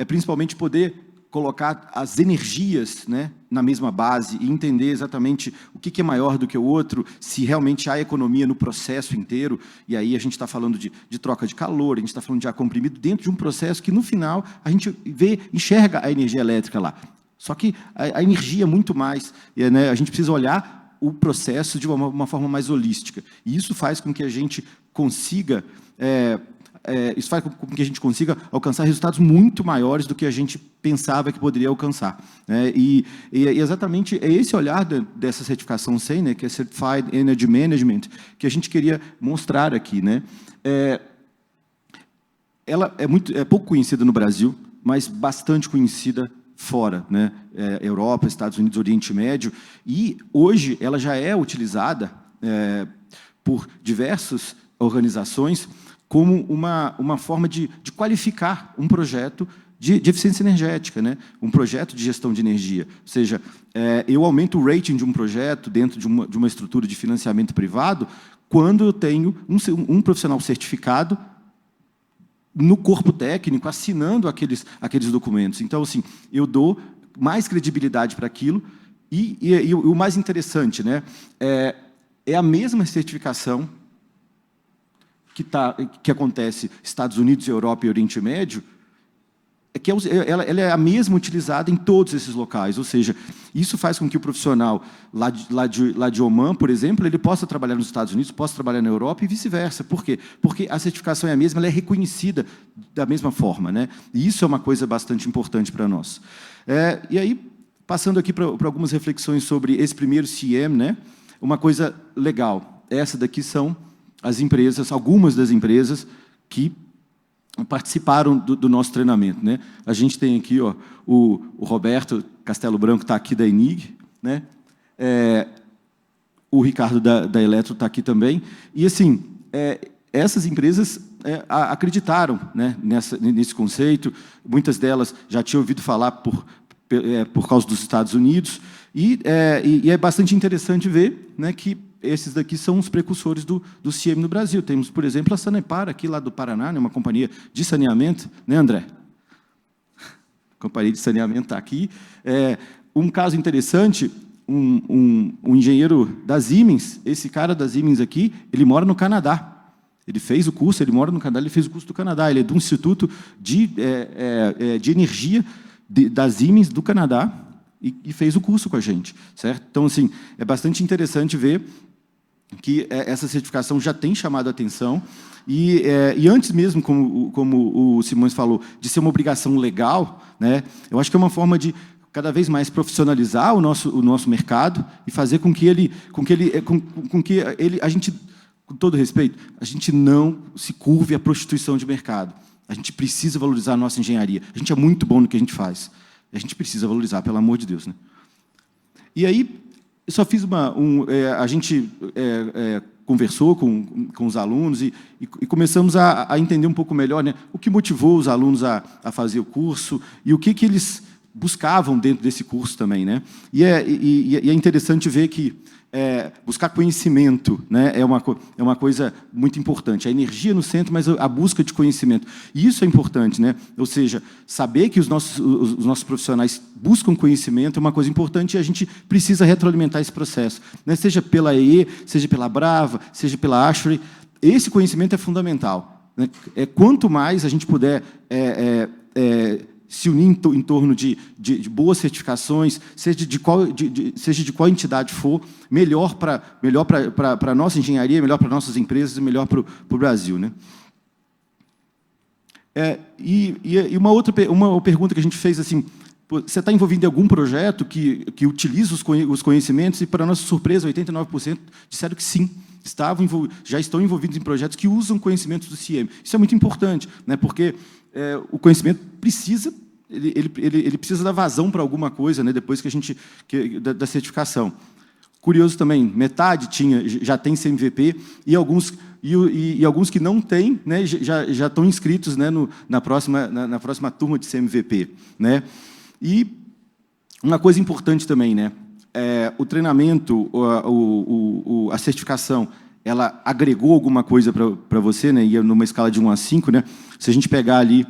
principalmente poder colocar as energias, né, na mesma base e entender exatamente o que é maior do que o outro, se realmente há economia no processo inteiro, e aí a gente está falando de troca de calor, a gente está falando de ar comprimido dentro de um processo que, no final, a gente enxerga a energia elétrica lá. Só que a energia é muito mais, né, a gente precisa olhar o processo de uma forma mais holística, e isso faz com que a gente consiga... isso faz com que a gente consiga alcançar resultados muito maiores do que a gente pensava que poderia alcançar, né? E exatamente é esse olhar dessa certificação SEN, né, que é Certified Energy Management, que a gente queria mostrar aqui, né? Ela é pouco conhecida no Brasil, mas bastante conhecida fora, né? Europa, Estados Unidos, Oriente Médio, e hoje ela já é utilizada por diversas organizações como uma forma de qualificar um projeto de eficiência energética, né? Um projeto de gestão de energia. Ou seja, eu aumento o rating de um projeto dentro de uma estrutura de financiamento privado quando eu tenho um profissional certificado no corpo técnico, assinando aqueles documentos. Então, assim, eu dou mais credibilidade para aquilo e o mais interessante, né, é a mesma certificação que acontece Estados Unidos, Europa e Oriente Médio, ela é a mesma utilizada em todos esses locais, ou seja, isso faz com que o profissional lá de Oman, por exemplo, ele possa trabalhar nos Estados Unidos, possa trabalhar na Europa e vice-versa. Por quê? Porque a certificação é a mesma, ela é reconhecida da mesma forma, né? E isso é uma coisa bastante importante para nós. E aí, passando aqui para algumas reflexões sobre esse primeiro CIEM, né? Uma coisa legal, essa daqui são as empresas, algumas das empresas que participaram do nosso treinamento, né? A gente tem aqui, ó, o Roberto Castelo Branco está aqui da ENIG, né? O Ricardo da Eletro está aqui também. E, assim, essas empresas acreditaram, né, nesse conceito. Muitas delas já tinham ouvido falar por causa dos Estados Unidos. E é bastante interessante ver, né, que esses daqui são os precursores do CIEM no Brasil. Temos, por exemplo, a Sanepar, aqui lá do Paraná, né, uma companhia de saneamento, né, André? A companhia de saneamento está aqui. Um caso interessante, um engenheiro da Siemens, esse cara da Siemens aqui, ele mora no Canadá. Ele fez o curso, ele mora no Canadá, ele fez o curso do Canadá. Ele é do Instituto de Energia da Siemens do Canadá e fez o curso com a gente, certo? Então, assim, é bastante interessante ver que essa certificação já tem chamado a atenção, e antes mesmo, como o Simões falou, de ser uma obrigação legal, né, eu acho que é uma forma de cada vez mais profissionalizar o nosso mercado e fazer com que a gente, com todo respeito, a gente não se curve à prostituição de mercado. A gente precisa valorizar a nossa engenharia. A gente é muito bom no que a gente faz. A gente precisa valorizar, pelo amor de Deus, né? E aí, eu só fiz a gente conversou com os alunos e começamos a entender um pouco melhor, né, o que motivou os alunos a fazer o curso e o que eles buscavam dentro desse curso também, né? E é interessante ver que buscar conhecimento, né, é uma coisa muito importante. A energia no centro, mas a busca de conhecimento. E isso é importante, né? Ou seja, saber que os nossos profissionais buscam conhecimento é uma coisa importante e a gente precisa retroalimentar esse processo, né? Seja pela EE, seja pela Brava, seja pela ASHRAE, esse conhecimento é fundamental, né? Quanto mais a gente puder se unir em torno de boas certificações, seja de qual entidade for, melhor para a nossa engenharia, melhor para nossas empresas e melhor para o Brasil, né? E uma pergunta que a gente fez assim: você está envolvido em algum projeto que utiliza os conhecimentos? E, para nossa surpresa, 89% disseram que sim, já estão envolvidos em projetos que usam conhecimentos do CIEM. Isso é muito importante, né, porque o conhecimento precisa dar vazão para alguma coisa, né, depois da certificação. Curioso também, metade já tem CMVP e alguns que não têm, né, já estão inscritos, né, na próxima turma de CMVP, né? E uma coisa importante também, né? o treinamento, a certificação, ela agregou alguma coisa para você, né? E numa escala de 1 a 5, né? Se a gente pegar ali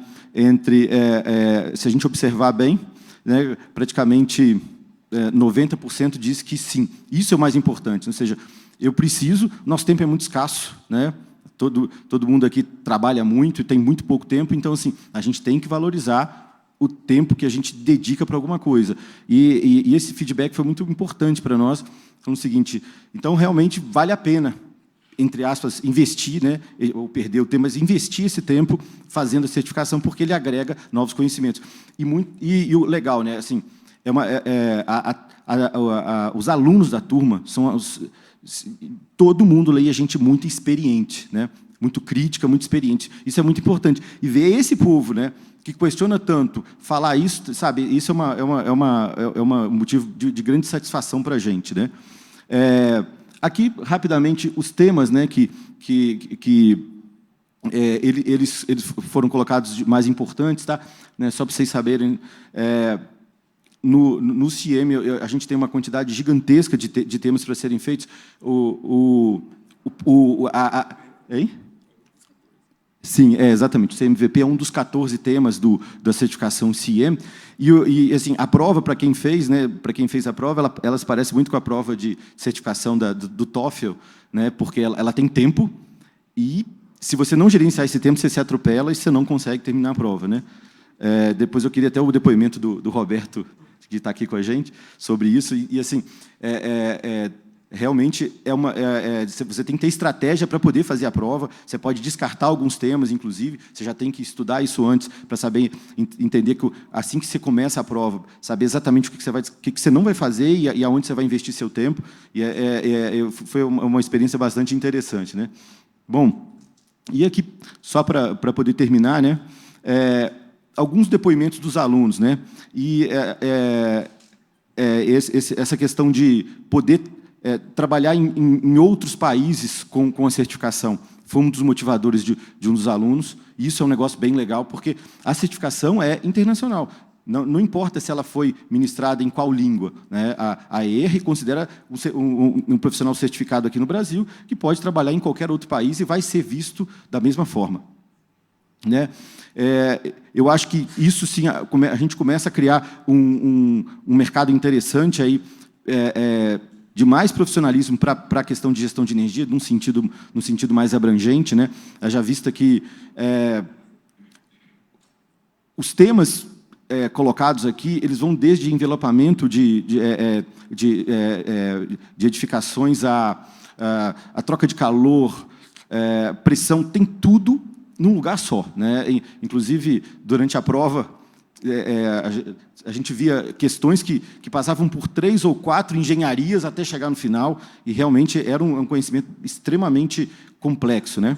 se a gente observar bem, né, praticamente 90% diz que sim. Isso é o mais importante. Ou seja, eu preciso, nosso tempo é muito escasso, né? Todo mundo aqui trabalha muito e tem muito pouco tempo, então assim, a gente tem que valorizar o tempo que a gente dedica para alguma coisa. E esse feedback foi muito importante para nós, falando o seguinte, então realmente vale a pena, entre aspas, investir, né, ou perder o tempo, mas investir esse tempo fazendo a certificação, porque ele agrega novos conhecimentos. E o legal, né, assim, os alunos da turma são todo mundo leia gente muito experiente, né, muito crítica, muito experiente. Isso é muito importante. E ver esse povo, né, que questiona tanto, falar isso, sabe, isso é um motivo de grande satisfação para a gente, né. Aqui, rapidamente, os temas, né, eles foram colocados mais importantes, tá? Né, só para vocês saberem, no CIEM, a gente tem uma quantidade gigantesca de temas para serem feitos. Hein? Sim, exatamente. O CMVP é um dos 14 temas da certificação CIEM. E assim, a prova, para quem fez, né, para quem fez a prova, ela se parece muito com a prova de certificação do TOEFL, né, porque ela tem tempo e, se você não gerenciar esse tempo, você se atropela e você não consegue terminar a prova, né? Depois eu queria até o depoimento do Roberto, que está aqui com a gente, sobre isso. E assim, realmente você tem que ter estratégia para poder fazer a prova. Você pode descartar alguns temas, inclusive. Você já tem que estudar isso antes para saber entender que assim que você começa a prova, saber exatamente o que você não vai fazer e aonde você vai investir seu tempo. Foi uma experiência bastante interessante, né? Bom, e aqui só para poder terminar, né? Alguns depoimentos dos alunos, né? E essa questão de poder trabalhar em outros países com a certificação foi um dos motivadores de um dos alunos. E isso é um negócio bem legal, porque a certificação é internacional. Não importa se ela foi ministrada em qual língua, né? A ER considera um profissional certificado aqui no Brasil que pode trabalhar em qualquer outro país e vai ser visto da mesma forma, né? Eu acho que isso sim, a gente começa a criar um mercado interessante aí, de mais profissionalismo para a questão de gestão de energia, num sentido mais abrangente, né? Já visto que os temas colocados aqui, eles vão desde envelopamento de edificações a troca de calor, pressão, tem tudo num lugar só, né? Inclusive, durante a prova, a gente via questões que passavam por 3 ou 4 engenharias até chegar no final, e realmente era um conhecimento extremamente complexo, né?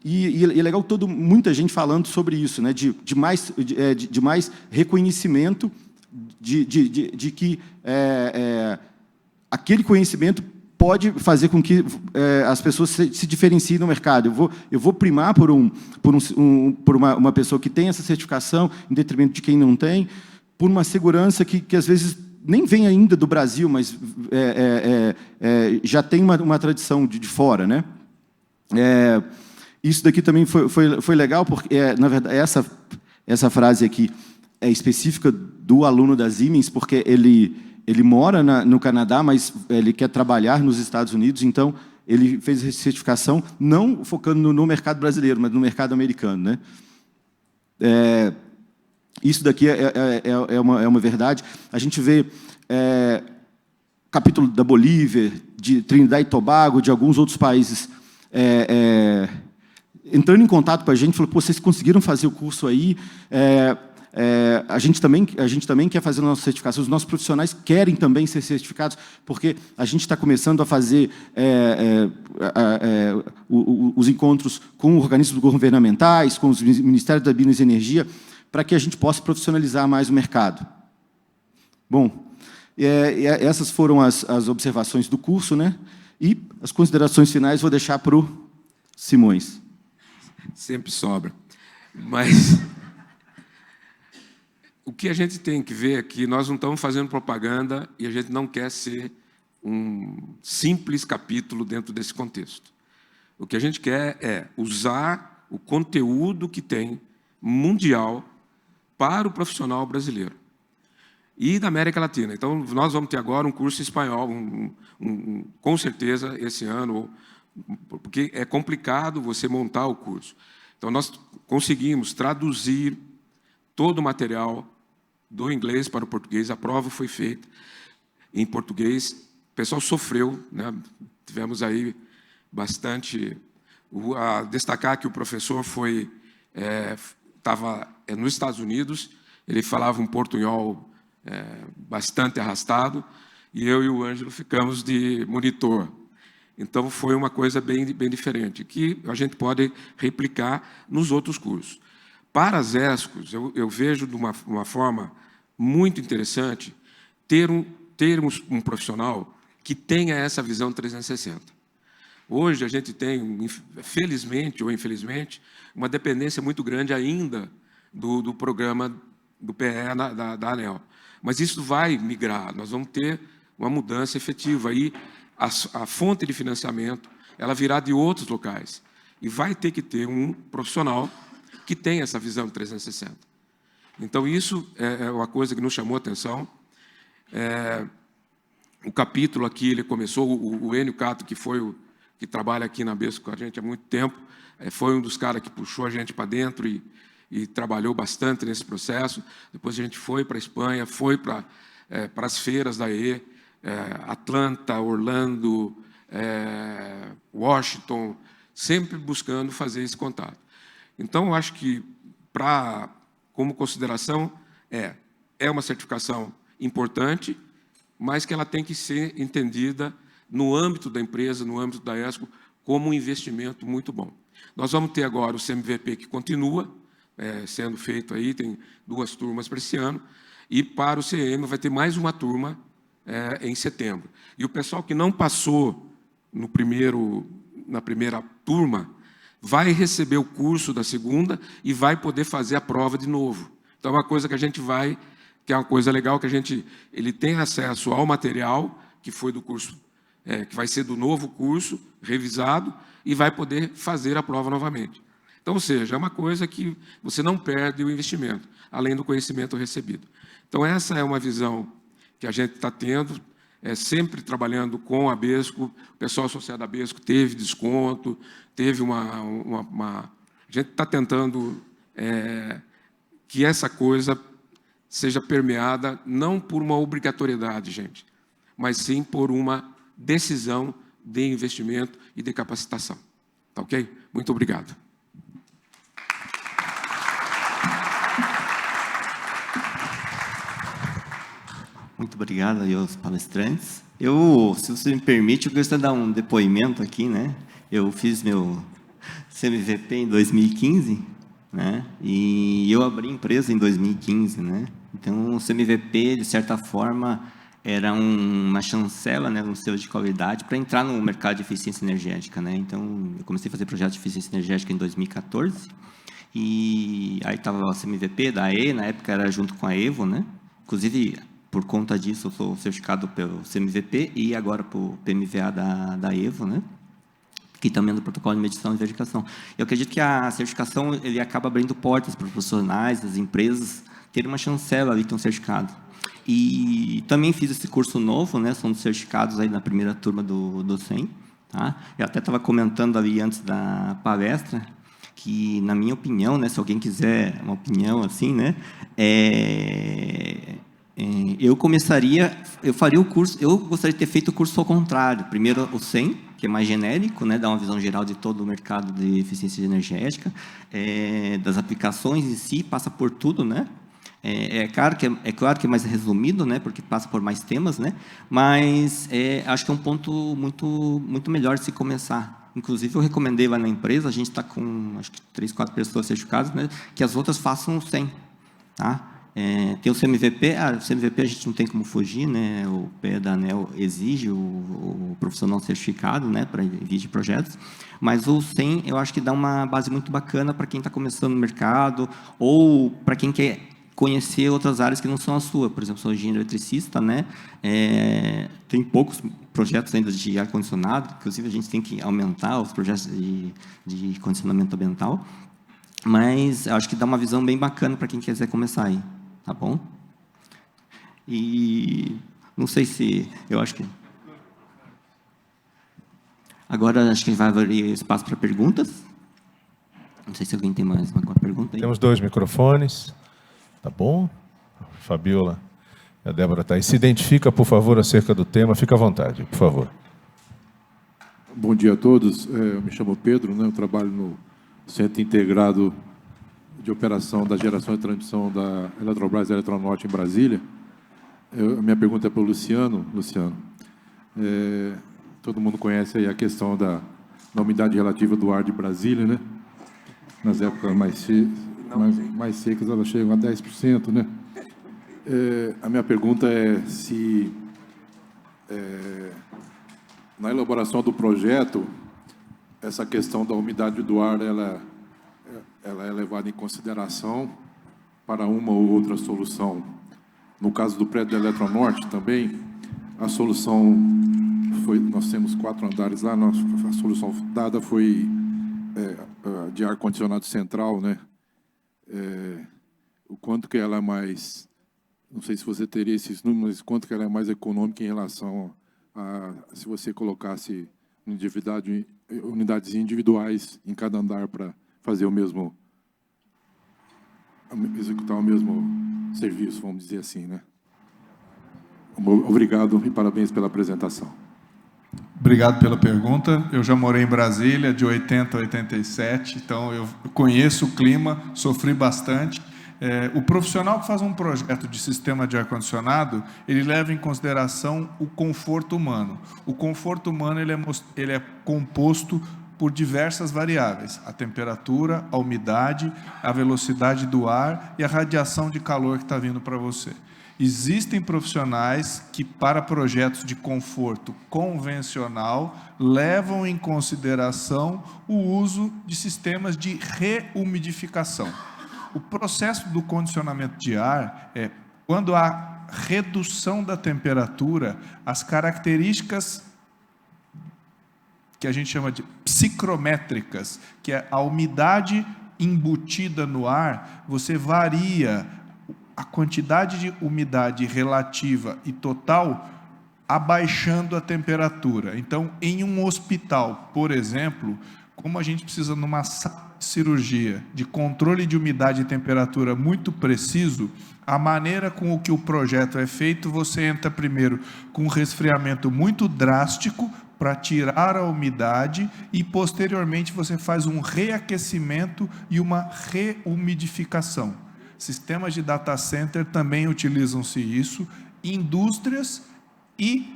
E é legal muita gente falando sobre isso, né? De mais reconhecimento de que aquele conhecimento pode fazer com que as pessoas se diferenciem no mercado. Eu vou primar por uma pessoa que tem essa certificação, em detrimento de quem não tem, por uma segurança que às vezes nem vem ainda do Brasil, mas já tem uma tradição de fora, né? Isso daqui também foi legal, porque, na verdade, essa frase aqui é específica do aluno da Siemens, porque ele mora no Canadá, mas ele quer trabalhar nos Estados Unidos, então ele fez a certificação não focando no mercado brasileiro, mas no mercado americano, né? Isso daqui é uma verdade. A gente vê capítulo da Bolívia, de Trinidad e Tobago, de alguns outros países entrando em contato com a gente, falou: pô, vocês conseguiram fazer o curso aí? A gente também quer fazer a nossa certificação, os nossos profissionais querem também ser certificados, porque a gente está começando a fazer os encontros com organismos governamentais, com os Ministérios da Minas e Energia, para que a gente possa profissionalizar mais o mercado. Bom, essas foram as observações do curso, né? E as considerações finais vou deixar para o Simões. Sempre sobra. Mas o que a gente tem que ver é que nós não estamos fazendo propaganda e a gente não quer ser um simples capítulo dentro desse contexto. O que a gente quer é usar o conteúdo que tem mundial para o profissional brasileiro e da América Latina. Então, nós vamos ter agora um curso em espanhol, com certeza, esse ano, porque é complicado você montar o curso. Então, nós conseguimos traduzir todo o material do inglês para o português. A prova foi feita em português. O pessoal sofreu, né? Tivemos aí bastante... A destacar que o professor estava nos Estados Unidos, ele falava um portunhol bastante arrastado, e eu e o Ângelo ficamos de monitor. Então, foi uma coisa bem diferente, que a gente pode replicar nos outros cursos. Para as ESCOs, eu vejo de uma forma muito interessante termos um profissional que tenha essa visão 360. Hoje, a gente tem, felizmente ou infelizmente, uma dependência muito grande ainda do programa do PE da ANEEL. Mas isso vai migrar, nós vamos ter uma mudança efetiva. Aí, a fonte de financiamento ela virá de outros locais. E vai ter que ter um profissional que tenha essa visão 360. Então, isso é uma coisa que nos chamou a atenção. O capítulo aqui, ele começou, o Enio Cato, que trabalha aqui na BESCO com a gente há muito tempo, foi um dos caras que puxou a gente para dentro e trabalhou bastante nesse processo. Depois a gente foi para a Espanha, foi para as feiras da EE, Atlanta, Orlando, Washington, sempre buscando fazer esse contato. Então, eu acho que, como consideração, é uma certificação importante, mas que ela tem que ser entendida no âmbito da empresa, no âmbito da ESCO, como um investimento muito bom. Nós vamos ter agora o CMVP que continua sendo feito aí, tem 2 turmas para esse ano, e para o CM vai ter mais uma turma em setembro. E o pessoal que não passou na primeira turma vai receber o curso da segunda e vai poder fazer a prova de novo. Então, é uma coisa que a gente que é uma coisa legal, que ele tem acesso ao material que foi do curso, que vai ser do novo curso, revisado, e vai poder fazer a prova novamente. Então, ou seja, é uma coisa que você não perde o investimento, além do conhecimento recebido. Então, essa é uma visão que a gente está tendo, sempre trabalhando com a BESCO. O pessoal associado à BESCO teve desconto, teve a gente está tentando que essa coisa seja permeada não por uma obrigatoriedade, gente, mas sim por uma decisão de investimento e de capacitação. Tá ok? Muito obrigado. Muito obrigado aí aos palestrantes. Se você me permite, eu gostaria de dar um depoimento aqui, né? Eu fiz meu CMVP em 2015, né? E eu abri empresa em 2015, né? Então, o CMVP, de certa forma, era uma chancela, né, um selo de qualidade para entrar no mercado de eficiência energética, né? Então, eu comecei a fazer projeto de eficiência energética em 2014, e aí estava o CMVP da AE, na época era junto com a EVO, né? Inclusive, por conta disso, eu sou certificado pelo CMVP e agora pelo PMVA da EVO, né? Que também é do protocolo de medição e verificação. Eu acredito que a certificação ele acaba abrindo portas para os profissionais, as empresas, terem uma chancela ali, ter um certificado. E também fiz esse curso novo, né? São certificados aí na primeira turma do CEM. Tá? Eu até estava comentando ali antes da palestra que, na minha opinião, né? Se alguém quiser uma opinião assim, né? Eu faria o curso. Eu gostaria de ter feito o curso ao contrário. Primeiro o CEM, que é mais genérico, né? Dá uma visão geral de todo o mercado de eficiência energética, das aplicações em si, passa por tudo, né? É claro que é mais resumido, né, porque passa por mais temas, né, mas acho que é um ponto muito melhor de se começar. Inclusive, eu recomendei lá na empresa, a gente está com, acho que 3, 4 pessoas certificadas, né, que as outras façam o 100. Tá? Tem o CMVP, o CMVP a gente não tem como fugir, né, o PE da ANEEL exige o profissional certificado, né, para envio de projetos, mas o 100 eu acho que dá uma base muito bacana para quem está começando no mercado, ou para quem quer conhecer outras áreas que não são a sua. Por exemplo, sou engenheiro eletricista, né? Tem poucos projetos ainda de ar-condicionado, inclusive a gente tem que aumentar os projetos de condicionamento ambiental, mas acho que dá uma visão bem bacana para quem quiser começar aí, tá bom? E não sei se... Eu acho que... Agora, acho que vai abrir espaço para perguntas. Não sei se alguém tem mais uma pergunta aí. Temos 2 microfones. Tá bom? Fabiola e a Débora está aí. Se identifica, por favor, acerca do tema. Fica à vontade, por favor. Bom dia a todos. Eu me chamo Pedro, né? Eu trabalho no Centro Integrado de Operação da Geração e Transmissão da Eletrobras e Eletronorte em Brasília. A minha pergunta é para o Luciano. Luciano, todo mundo conhece aí a questão da umidade relativa do ar de Brasília, né? Nas épocas mais secas, elas chegam a 10%, né? A minha pergunta é se, na elaboração do projeto, essa questão da umidade do ar, ela é levada em consideração para uma ou outra solução. No caso do prédio da Eletronorte também, a solução foi, nós temos 4 andares lá, a solução dada foi de ar-condicionado central, né? O quanto que ela é mais, não sei se você teria esses números, mas quanto que ela é mais econômica em relação a se você colocasse unidades individuais em cada andar para fazer executar o mesmo serviço, vamos dizer assim, né? Obrigado e parabéns pela apresentação. Obrigado pela pergunta. Eu já morei em Brasília de 80 a 87, então eu conheço o clima, sofri bastante. O profissional que faz um projeto de sistema de ar-condicionado, ele leva em consideração o conforto humano. O conforto humano ele é composto por diversas variáveis: a temperatura, a umidade, a velocidade do ar e a radiação de calor que está vindo para você. Existem profissionais que, para projetos de conforto convencional, levam em consideração o uso de sistemas de reumidificação. O processo do condicionamento de ar é quando há redução da temperatura, as características que a gente chama de psicrométricas, que é a umidade embutida no ar, você varia a quantidade de umidade relativa e total abaixando a temperatura. Então, em um hospital, por exemplo, como a gente precisa numa sala de cirurgia de controle de umidade e temperatura muito preciso, a maneira com que o projeto é feito, você entra primeiro com um resfriamento muito drástico para tirar a umidade e posteriormente você faz um reaquecimento e uma reumidificação. Sistemas de data center também utilizam-se isso, indústrias e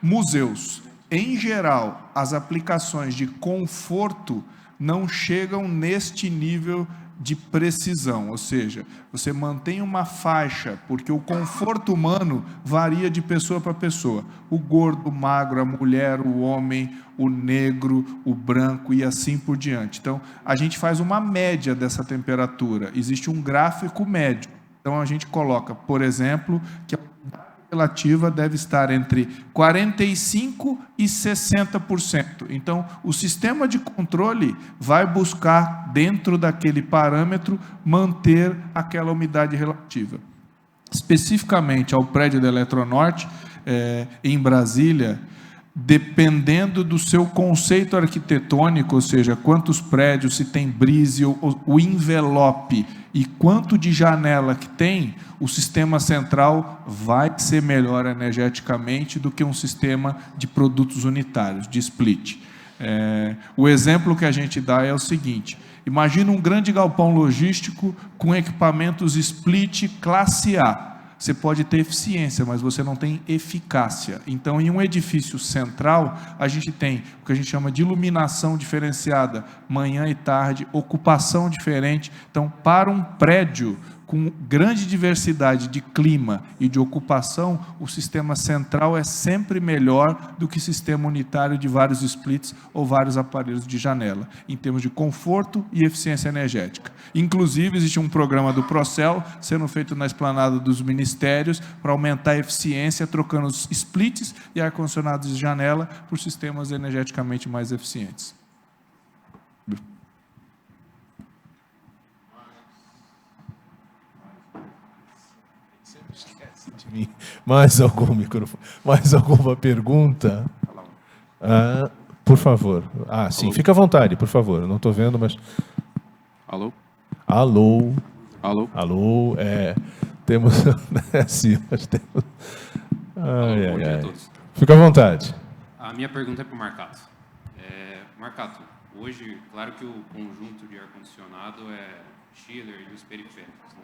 museus. Em geral, as aplicações de conforto não chegam neste nível de precisão, ou seja, você mantém uma faixa, porque o conforto humano varia de pessoa para pessoa. O gordo, o magro, a mulher, o homem, o negro, o branco e assim por diante. Então, a gente faz uma média dessa temperatura. Existe um gráfico médio. Então, a gente coloca, por exemplo, que a relativa deve estar entre 45% e 60%. Então, o sistema de controle vai buscar, dentro daquele parâmetro, manter aquela umidade relativa. Especificamente ao prédio da Eletronorte, em Brasília, dependendo do seu conceito arquitetônico, ou seja, quantos prédios, se tem brise, o envelope e quanto de janela que tem, o sistema central vai ser melhor energeticamente do que um sistema de produtos unitários, de split. O exemplo que a gente dá é o seguinte: imagina um grande galpão logístico com equipamentos split classe A. Você pode ter eficiência, mas você não tem eficácia. Então, em um edifício central, a gente tem o que a gente chama de iluminação diferenciada, manhã e tarde, ocupação diferente. Então, para um prédio com grande diversidade de clima e de ocupação, o sistema central é sempre melhor do que o sistema unitário de vários splits ou vários aparelhos de janela, em termos de conforto e eficiência energética. Inclusive, existe um programa do Procel sendo feito na esplanada dos ministérios para aumentar a eficiência, trocando os splits e ar-condicionados de janela por sistemas energeticamente mais eficientes. Mais alguma pergunta? Por favor. Sim, alô. Fica à vontade, por favor. Eu não estou vendo, mas... Alô? Alô? Alô? Alô? Temos... Sim, nós temos... Bom dia a todos. Fica à vontade. A minha pergunta é para o Marcato. Marcato, hoje, claro que o conjunto de ar-condicionado é chiller e os periféricos, né?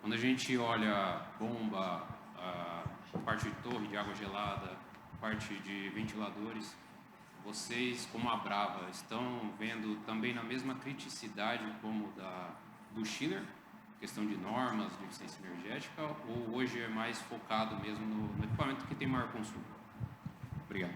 Quando a gente olha bomba, a parte de torre de água gelada, parte de ventiladores, vocês, como a Brava, estão vendo também na mesma criticidade como do chiller, questão de normas, de eficiência energética, ou hoje é mais focado mesmo no equipamento que tem maior consumo? Obrigado.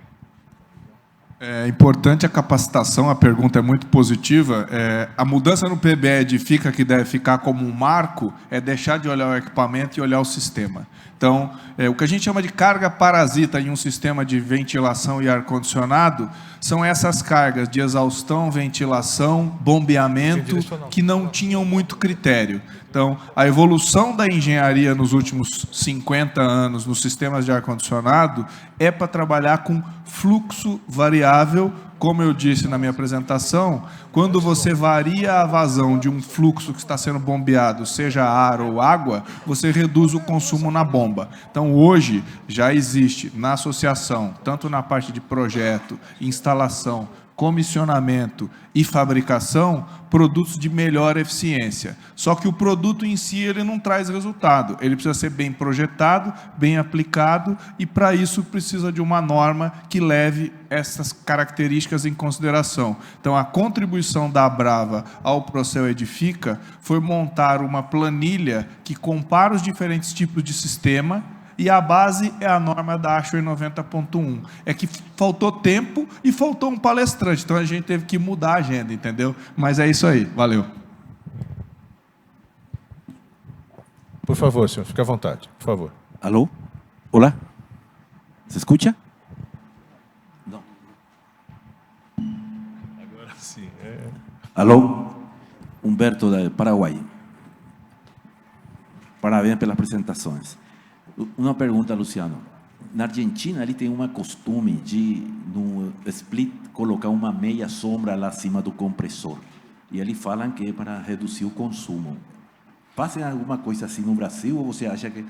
É importante a capacitação, a pergunta é muito positiva. A mudança no PBE edifica que deve ficar como um marco é deixar de olhar o equipamento e olhar o sistema. Então, o que a gente chama de carga parasita em um sistema de ventilação e ar-condicionado são essas cargas de exaustão, ventilação, bombeamento, que não tinham muito critério. Então, a evolução da engenharia nos últimos 50 anos nos sistemas de ar-condicionado é para trabalhar com fluxo variável. Como eu disse na minha apresentação, quando você varia a vazão de um fluxo que está sendo bombeado, seja ar ou água, você reduz o consumo na bomba. Então, hoje, já existe na associação, tanto na parte de projeto, instalação, comissionamento e fabricação, produtos de melhor eficiência. Só que o produto em si ele não traz resultado. Ele precisa ser bem projetado, bem aplicado, e para isso precisa de uma norma que leve essas características em consideração. Então, a contribuição da Brava ao Procel Edifica foi montar uma planilha que compara os diferentes tipos de sistema, e a base é a norma da ASHRAE 90.1. É que faltou tempo e faltou um palestrante, então a gente teve que mudar a agenda, entendeu? Mas é isso aí, valeu. Por favor, senhor, fique à vontade, por favor. Alô? Olá? Se escuta? Não. Agora sim. Alô? Humberto, do Paraguai. Parabéns pelas apresentações. Uma pergunta, Luciano. Na Argentina, ele tem um costume de, no split, colocar uma meia sombra lá acima do compressor. E eles falam que é para reduzir o consumo. Fazem alguma coisa assim no Brasil, ou você acha que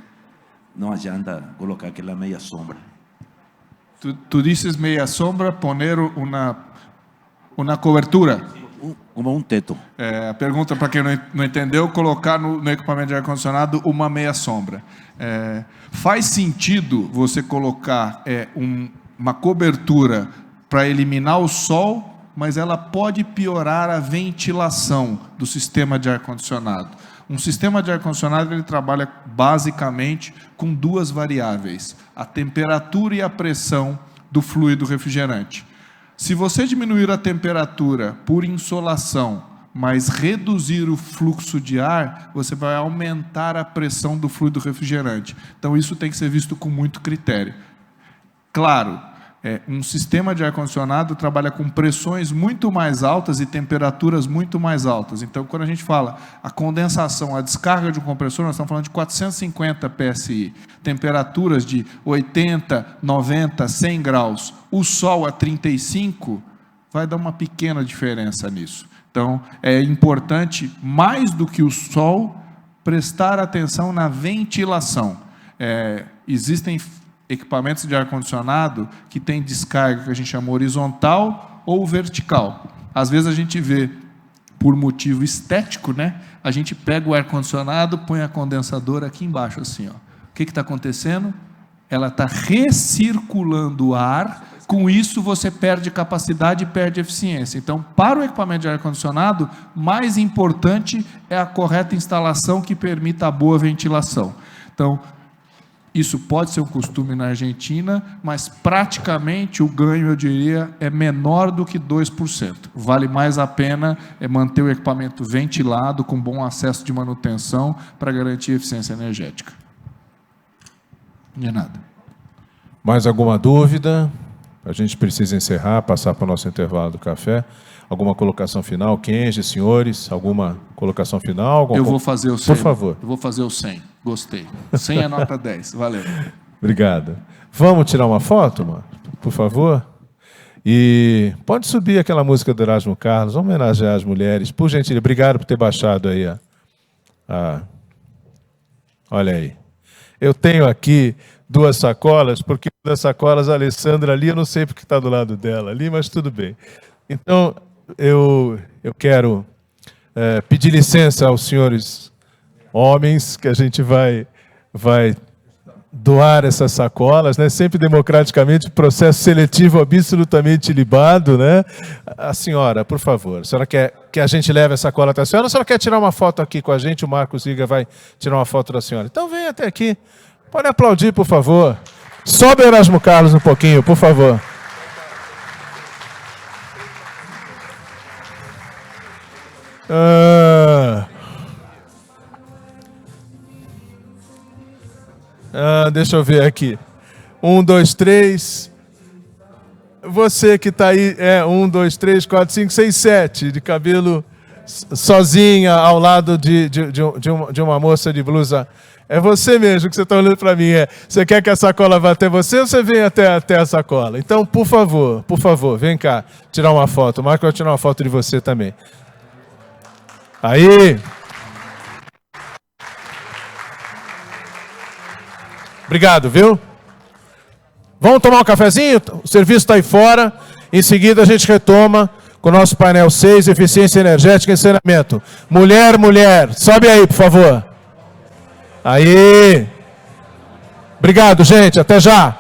não adianta colocar aquela meia sombra? Tu dizes meia sombra, poner uma cobertura? Como um teto. A pergunta, para quem não entendeu, colocar no equipamento de ar-condicionado uma meia sombra. Faz sentido você colocar uma cobertura para eliminar o sol, mas ela pode piorar a ventilação do sistema de ar-condicionado. Um sistema de ar-condicionado ele trabalha basicamente com duas variáveis, a temperatura e a pressão do fluido refrigerante. Se você diminuir a temperatura por insolação, mas reduzir o fluxo de ar, você vai aumentar a pressão do fluido refrigerante. Então, isso tem que ser visto com muito critério. Claro, um sistema de ar-condicionado trabalha com pressões muito mais altas e temperaturas muito mais altas. Então, quando a gente fala a condensação, a descarga de um compressor, nós estamos falando de 450 PSI, temperaturas de 80, 90, 100 graus. O sol a 35 vai dar uma pequena diferença nisso. Então, é importante, mais do que o sol, prestar atenção na ventilação. Existem equipamentos de ar-condicionado que tem descarga que a gente chama horizontal ou vertical. Às vezes a gente vê, por motivo estético, né? A gente pega o ar-condicionado, põe a condensadora aqui embaixo, assim, ó. O que está acontecendo? Ela está recirculando o ar Com isso, você perde capacidade e perde eficiência. Então, para o equipamento de ar-condicionado, mais importante é a correta instalação que permita a boa ventilação. Então, isso pode ser um costume na Argentina, mas praticamente o ganho, eu diria, é menor do que 2%. Vale mais a pena manter o equipamento ventilado, com bom acesso de manutenção, para garantir eficiência energética. De nada. Mais alguma dúvida? A gente precisa encerrar, passar para o nosso intervalo do café. Alguma colocação final? Kenji, senhores, alguma colocação final? Eu vou fazer o 100. Por favor. Eu vou fazer o 100. Gostei. 100 é nota 10. Valeu. Obrigado. Vamos tirar uma foto, mano? Por favor? E pode subir aquela música do Erasmo Carlos, vamos homenagear as mulheres. Por gentileza, obrigado por ter baixado aí. Olha aí. Eu tenho aqui 2 sacolas, porque uma das sacolas, a Alessandra ali, eu não sei porque está do lado dela ali, mas tudo bem. Então, eu quero pedir licença aos senhores homens, que a gente vai doar essas sacolas, né? Sempre democraticamente, processo seletivo absolutamente libado, né? A senhora, por favor, a senhora quer que a gente leve a sacola até a senhora, ou a senhora quer tirar uma foto aqui com a gente? O Marcos Iga vai tirar uma foto da senhora. Então vem até aqui. Pode aplaudir, por favor. Sobe o Erasmo Carlos um pouquinho, por favor. Deixa eu ver aqui. 1, 2, 3. Você que está aí, 1, 2, 3, 4, 5, 6, 7, de cabelo sozinha ao lado de uma moça de blusa. É você mesmo que você está olhando para mim. Você quer que a sacola vá até você ou você vem até a sacola? Então, por favor, vem cá, tirar uma foto. O Marco vai tirar uma foto de você também. Aí. Obrigado, viu? Vamos tomar um cafezinho? O serviço está aí fora. Em seguida, a gente retoma com o nosso painel 6, Eficiência Energética e Ensinamento. Mulher, sobe aí, por favor. Aí. Obrigado, gente. Até já.